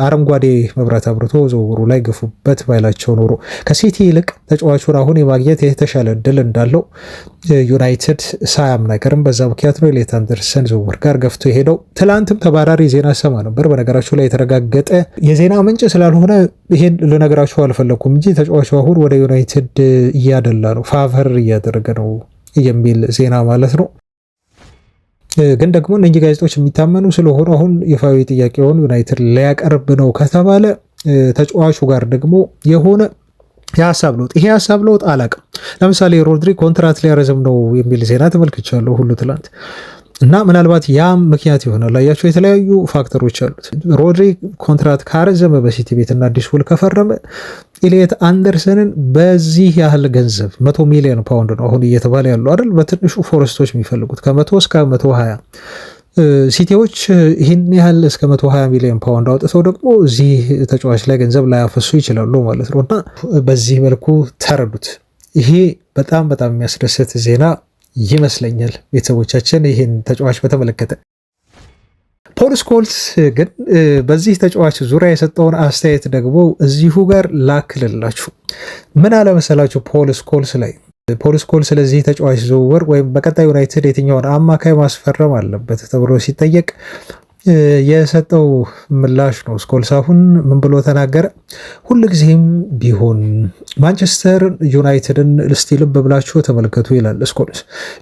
Speaker 1: አረንጓዴ መብራት አብርቶ ዝውውሩ ላይ ግፉበት ባይላቸው ኖሮ ከሲቲ ይልቅ ተጫዋቹን አሁን የማግኘት የተሻለ እድል እንዳለው ዩናይትድ ሳያምን አይቀርም። በዛ ምክንያት ነው ኢሊየት አንደርሰን ዝውውር ጋር ገፍቶ የሄደው። ትላንትም ተባራሪ ዜና ሰማ ነበር። በነገራችሁ ላይ የተረጋገጠ የዜና ምንጭ ስላልሆነ ይሄን ልነገራችሁ አልፈለኩም እንጂ ተጫዋቹ አሁን ወደ ዩናይትድ እያደላ ነው፣ ፋቨር እያደረገ ነው የሚል ዜና ማለት ነው። ግን ደግሞ እነዚህ ጋዜጦች የሚታመኑ ስለሆኑ አሁን ይፋዊ ጥያቄውን ዩናይትድ ሊያቀርብ ነው ከተባለ ተጫዋቹ ጋር ደግሞ የሆነ የሀሳብ ለውጥ ይሄ ሀሳብ ለውጥ አላቅም። ለምሳሌ ሮድሪ ኮንትራት ሊያረዝም ነው የሚል ዜና ተመልክቻለሁ ሁሉ ትላንት እና ምናልባት ያም ምክንያት ይሆናል። አያቸው የተለያዩ ፋክተሮች አሉት። ሮድሪ ኮንትራት ካረዘመ በሲቲ ቤትና አዲስ ውል ከፈረመ ኢሊየት አንደርሰንን በዚህ ያህል ገንዘብ 100 ሚሊዮን ፓውንድ ነው አሁን እየተባለ ያለው አይደል? በትንሹ ፎረስቶች የሚፈልጉት ከ100 እስከ 120 ሲቲዎች ይህን ያህል እስከ 120 ሚሊዮን ፓውንድ አውጥተው ደግሞ እዚህ ተጫዋች ላይ ገንዘብ ላያፈሱ ይችላሉ ማለት ነው። እና በዚህ መልኩ ተረዱት። ይሄ በጣም የሚያስደስት ዜና ይመስለኛል ቤተሰቦቻችን ይህን ተጫዋች በተመለከተ። ፖል ስኮልስ ግን በዚህ ተጫዋች ዙሪያ የሰጠውን አስተያየት ደግሞ እዚሁ ጋር ላክልላችሁ። ምን አለመሰላችሁ ፖል ስኮልስ ላይ ፖል ስኮልስ ስለዚህ ተጫዋች ዝውውር ወይም በቀጣይ ዩናይትድ የትኛውን አማካይ ማስፈረም አለበት ተብሎ ሲጠየቅ የሰጠው ምላሽ ነው። ስኮልስ አሁን ምን ብሎ ተናገረ? ሁልጊዜም ቢሆን ማንቸስተር ዩናይትድን እስቲ ልብ ብላችሁ ተመልከቱ ይላል ስኮልስ።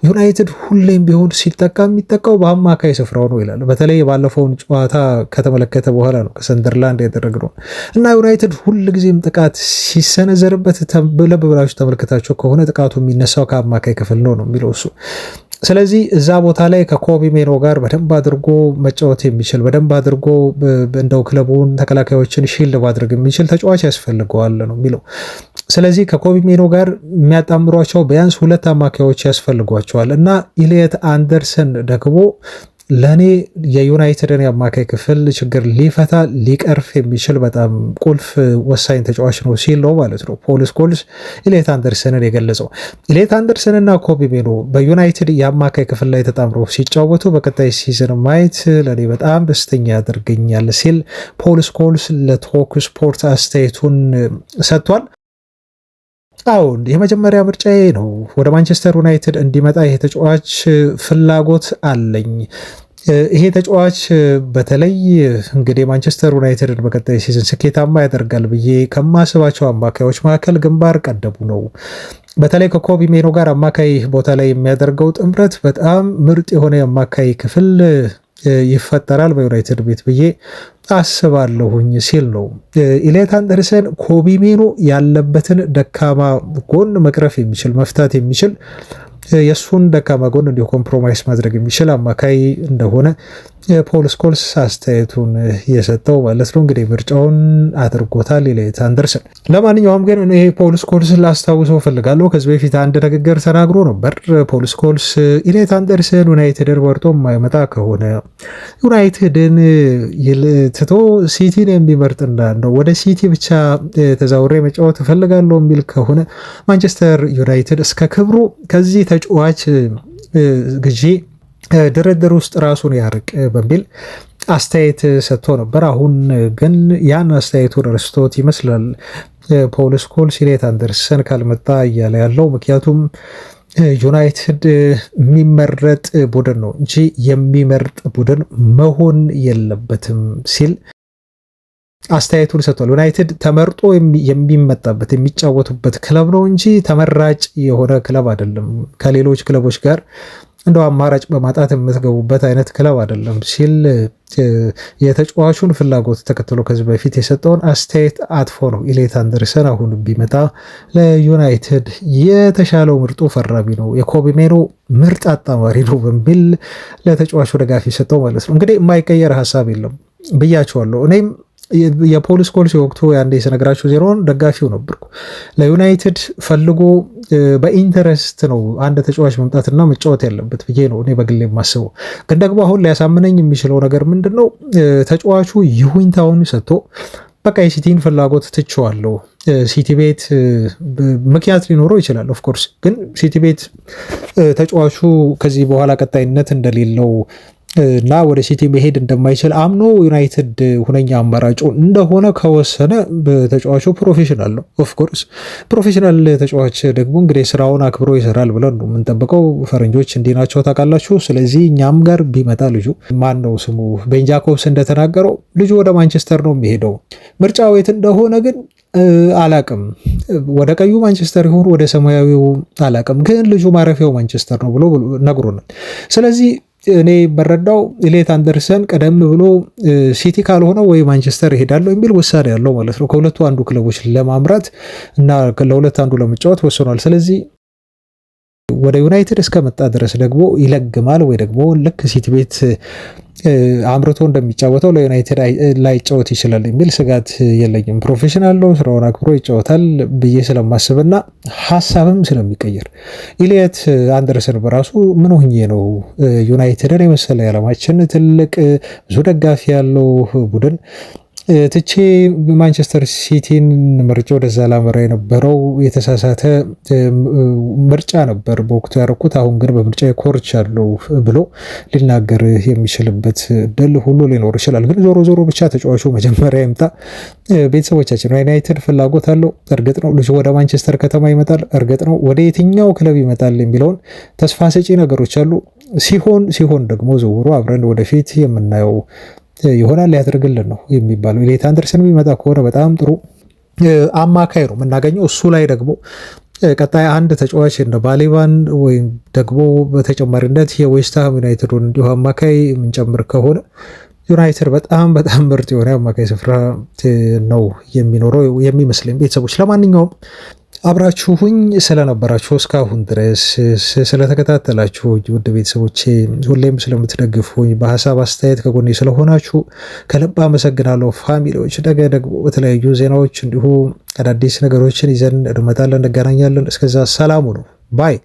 Speaker 1: ዩናይትድ ሁሌም ቢሆን ሲጠቃ የሚጠቃው በአማካይ ስፍራው ነው ይላል። በተለይ ባለፈውን ጨዋታ ከተመለከተ በኋላ ነው ከሰንደርላንድ ያደረግነው እና ዩናይትድ ሁልጊዜም ጥቃት ሲሰነዘርበት ልብ ብላችሁ ተመልከታችሁ ከሆነ ጥቃቱ የሚነሳው ከአማካይ ክፍል ነው የሚለው እሱ። ስለዚህ እዛ ቦታ ላይ ከኮቢ ሜኖ ጋር በደንብ አድርጎ መጫወት የሚችል በደንብ አድርጎ እንደው ክለቡን ተከላካዮችን ሺልድ ማድረግ የሚችል ተጫዋች ያስፈልገዋል ነው የሚለው። ስለዚህ ከኮቢ ሜኖ ጋር የሚያጣምሯቸው ቢያንስ 2 አማካዮች ያስፈልጓቸዋል እና ኢሊየት አንደርሰን ደግሞ ለእኔ የዩናይትድን የአማካይ ክፍል ችግር ሊፈታ ሊቀርፍ የሚችል በጣም ቁልፍ ወሳኝ ተጫዋች ነው ሲል ነው ማለት ነው ፖል ስኮልስ ኢሊየት አንደርሰንን የገለጸው። ኢሊየት አንደርሰንና ኮቢ ሜኖ በዩናይትድ የአማካይ ክፍል ላይ ተጣምረው ሲጫወቱ በቀጣይ ሲዝን ማየት ለእኔ በጣም ደስተኛ ያደርገኛል ሲል ፖል ስኮልስ ለቶክ ስፖርት አስተያየቱን ሰጥቷል። አሁን የመጀመሪያ ምርጫዬ ነው። ወደ ማንቸስተር ዩናይትድ እንዲመጣ ይሄ ተጫዋች ፍላጎት አለኝ። ይሄ ተጫዋች በተለይ እንግዲህ ማንቸስተር ዩናይትድን በቀጣይ ሲዝን ስኬታማ ያደርጋል ብዬ ከማስባቸው አማካዮች መካከል ግንባር ቀደሙ ነው። በተለይ ከኮቢ ሜኖ ጋር አማካይ ቦታ ላይ የሚያደርገው ጥምረት በጣም ምርጥ የሆነ የአማካይ ክፍል ይፈጠራል በዩናይትድ ቤት ብዬ አስባለሁኝ ሲል ነው። ኢሊየት አንደርሰን ኮቢ ሜኖ ያለበትን ደካማ ጎን መቅረፍ የሚችል መፍታት የሚችል የእሱን ደካማ ጎን እንዲሁ ኮምፕሮማይስ ማድረግ የሚችል አማካይ እንደሆነ ፖል ስኮልስ አስተያየቱን የሰጠው ማለት ነው። እንግዲህ ምርጫውን አድርጎታል ኢሊየት አንደርሰን። ለማንኛውም ግን ይሄ ፖል ስኮልስ ላስታውሰው ፈልጋለሁ። ከዚህ በፊት አንድ ንግግር ተናግሮ ነበር ፖል ስኮልስ ኢሊየት አንደርሰን ዩናይትድን ወርጦ የማይመጣ ከሆነ ዩናይትድን ትቶ ሲቲን የሚመርጥና ነው ወደ ሲቲ ብቻ ተዛውሬ መጫወት እፈልጋለሁ የሚል ከሆነ ማንቸስተር ዩናይትድ እስከ ክብሩ ከዚህ ተጫዋች ግዢ ድርድር ውስጥ ራሱን ያርቅ በሚል አስተያየት ሰጥቶ ነበር። አሁን ግን ያን አስተያየቱን ረስቶት ይመስላል ፖል ስኮልስ ኢሊየት አንደርሰን ካልመጣ እያለ ያለው። ምክንያቱም ዩናይትድ የሚመረጥ ቡድን ነው እንጂ የሚመርጥ ቡድን መሆን የለበትም ሲል አስተያየቱን ሰጥቷል። ዩናይትድ ተመርጦ የሚመጣበት የሚጫወቱበት ክለብ ነው እንጂ ተመራጭ የሆነ ክለብ አይደለም። ከሌሎች ክለቦች ጋር እንደው አማራጭ በማጣት የምትገቡበት አይነት ክለብ አይደለም ሲል የተጫዋቹን ፍላጎት ተከትሎ ከዚህ በፊት የሰጠውን አስተያየት አጥፎ ነው ኢሊየት አንደርሰን አሁን ቢመጣ ለዩናይትድ የተሻለው ምርጡ ፈራሚ ነው፣ የኮቢ ሜኖ ምርጥ አጣማሪ ነው በሚል ለተጫዋቹ ደጋፊ ሰጠው ማለት ነው። እንግዲህ የማይቀየር ሀሳብ የለም ብያቸዋለሁ። እኔም የፖል ስኮልስ የወቅቱ ያንዴ የሰነግራችሁ ዜሮን ደጋፊው ነበርኩ። ለዩናይትድ ፈልጎ በኢንተረስት ነው አንድ ተጫዋች መምጣትና መጫወት ያለበት ብዬ ነው እኔ በግሌ የማስበው። ግን ደግሞ አሁን ሊያሳምነኝ የሚችለው ነገር ምንድን ነው? ተጫዋቹ ይሁንታውን ሰጥቶ በቃ የሲቲን ፍላጎት ትቼዋለሁ፣ ሲቲ ቤት ምክንያት ሊኖረው ይችላል ኦፍኮርስ፣ ግን ሲቲ ቤት ተጫዋቹ ከዚህ በኋላ ቀጣይነት እንደሌለው እና ወደ ሲቲ መሄድ እንደማይችል አምኖ ዩናይትድ ሁነኛ አማራጩ እንደሆነ ከወሰነ ተጫዋቹ ፕሮፌሽናል ነው። ኦፍኮርስ ፕሮፌሽናል ተጫዋች ደግሞ እንግዲህ ስራውን አክብሮ ይሰራል ብለን ነው የምንጠብቀው። ፈረንጆች እንዲህ ናቸው ታውቃላችሁ። ስለዚህ እኛም ጋር ቢመጣ ልጁ ማን ነው ስሙ ቤን ጃኮብስ እንደተናገረው ልጁ ወደ ማንቸስተር ነው የሚሄደው። ምርጫው የት እንደሆነ ግን አላቅም። ወደ ቀዩ ማንቸስተር ይሁን ወደ ሰማያዊው አላቅም፣ ግን ልጁ ማረፊያው ማንቸስተር ነው ብሎ ነግሮናል። ስለዚህ እኔ በረዳው ኢሊየት አንደርሰን ቀደም ብሎ ሲቲ ካልሆነ ወይ ማንቸስተር ይሄዳለሁ የሚል ውሳኔ ያለው ማለት ነው። ከሁለቱ አንዱ ክለቦች ለማምራት እና ለሁለት አንዱ ለመጫወት ወስኗል። ስለዚህ ወደ ዩናይትድ እስከመጣ ድረስ ደግሞ ይለግማል ወይ ደግሞ ልክ ሲቲ ቤት አምርቶ እንደሚጫወተው ለዩናይትድ ላይጫወት ይችላል የሚል ስጋት የለኝም። ፕሮፌሽናል ነው፣ ስራውን አክብሮ ይጫወታል ብዬ ስለማስብና ሀሳብም ስለሚቀየር ኢሊየት አንደርሰን በራሱ ምን ሆኜ ነው ዩናይትድን የመሰለ የዓለማችን ትልቅ ብዙ ደጋፊ ያለው ቡድን ትቼ ማንቸስተር ሲቲን ምርጫ ወደዛ ላመራ የነበረው የተሳሳተ ምርጫ ነበር በወቅቱ ያደረኩት። አሁን ግን በምርጫ ኮርቻለሁ ብሎ ሊናገር የሚችልበት እድል ሁሉ ሊኖር ይችላል። ግን ዞሮ ዞሮ ብቻ ተጫዋቹ መጀመሪያ ይምጣ። ቤተሰቦቻችን ዩናይትድ ፍላጎት አለው፣ እርግጥ ነው። ልጁ ወደ ማንቸስተር ከተማ ይመጣል፣ እርግጥ ነው። ወደ የትኛው ክለብ ይመጣል የሚለውን ተስፋ ሰጪ ነገሮች አሉ። ሲሆን ደግሞ ዝውውሩ አብረን ወደፊት የምናየው ይሆናል። ያደርግልን ነው የሚባለው። ኤሊዮት አንደርሰን የሚመጣ ከሆነ በጣም ጥሩ አማካይ ነው የምናገኘው። እሱ ላይ ደግሞ ቀጣይ አንድ ተጫዋች እንደ ባሌባን ወይም ደግሞ በተጨማሪነት የዌስትሃም ዩናይትዱን እንዲሁ አማካይ የምንጨምር ከሆነ ዩናይትድ በጣም ምርጥ የሆነ አማካይ ስፍራ ነው የሚኖረው የሚመስለኝ። ቤተሰቦች ለማንኛውም አብራችሁኝ ስለነበራችሁ እስካሁን ድረስ ስለተከታተላችሁ ውድ ቤተሰቦቼ ሁሌም ስለምትደግፉኝ በሀሳብ አስተያየት ከጎኔ ስለሆናችሁ ከልብ አመሰግናለሁ። ፋሚሊዎች ነገ ደግሞ በተለያዩ ዜናዎች እንዲሁ አዳዲስ ነገሮችን ይዘን እንመጣለን፣ እንገናኛለን። እስከዛ ሰላሙ ነው ባይ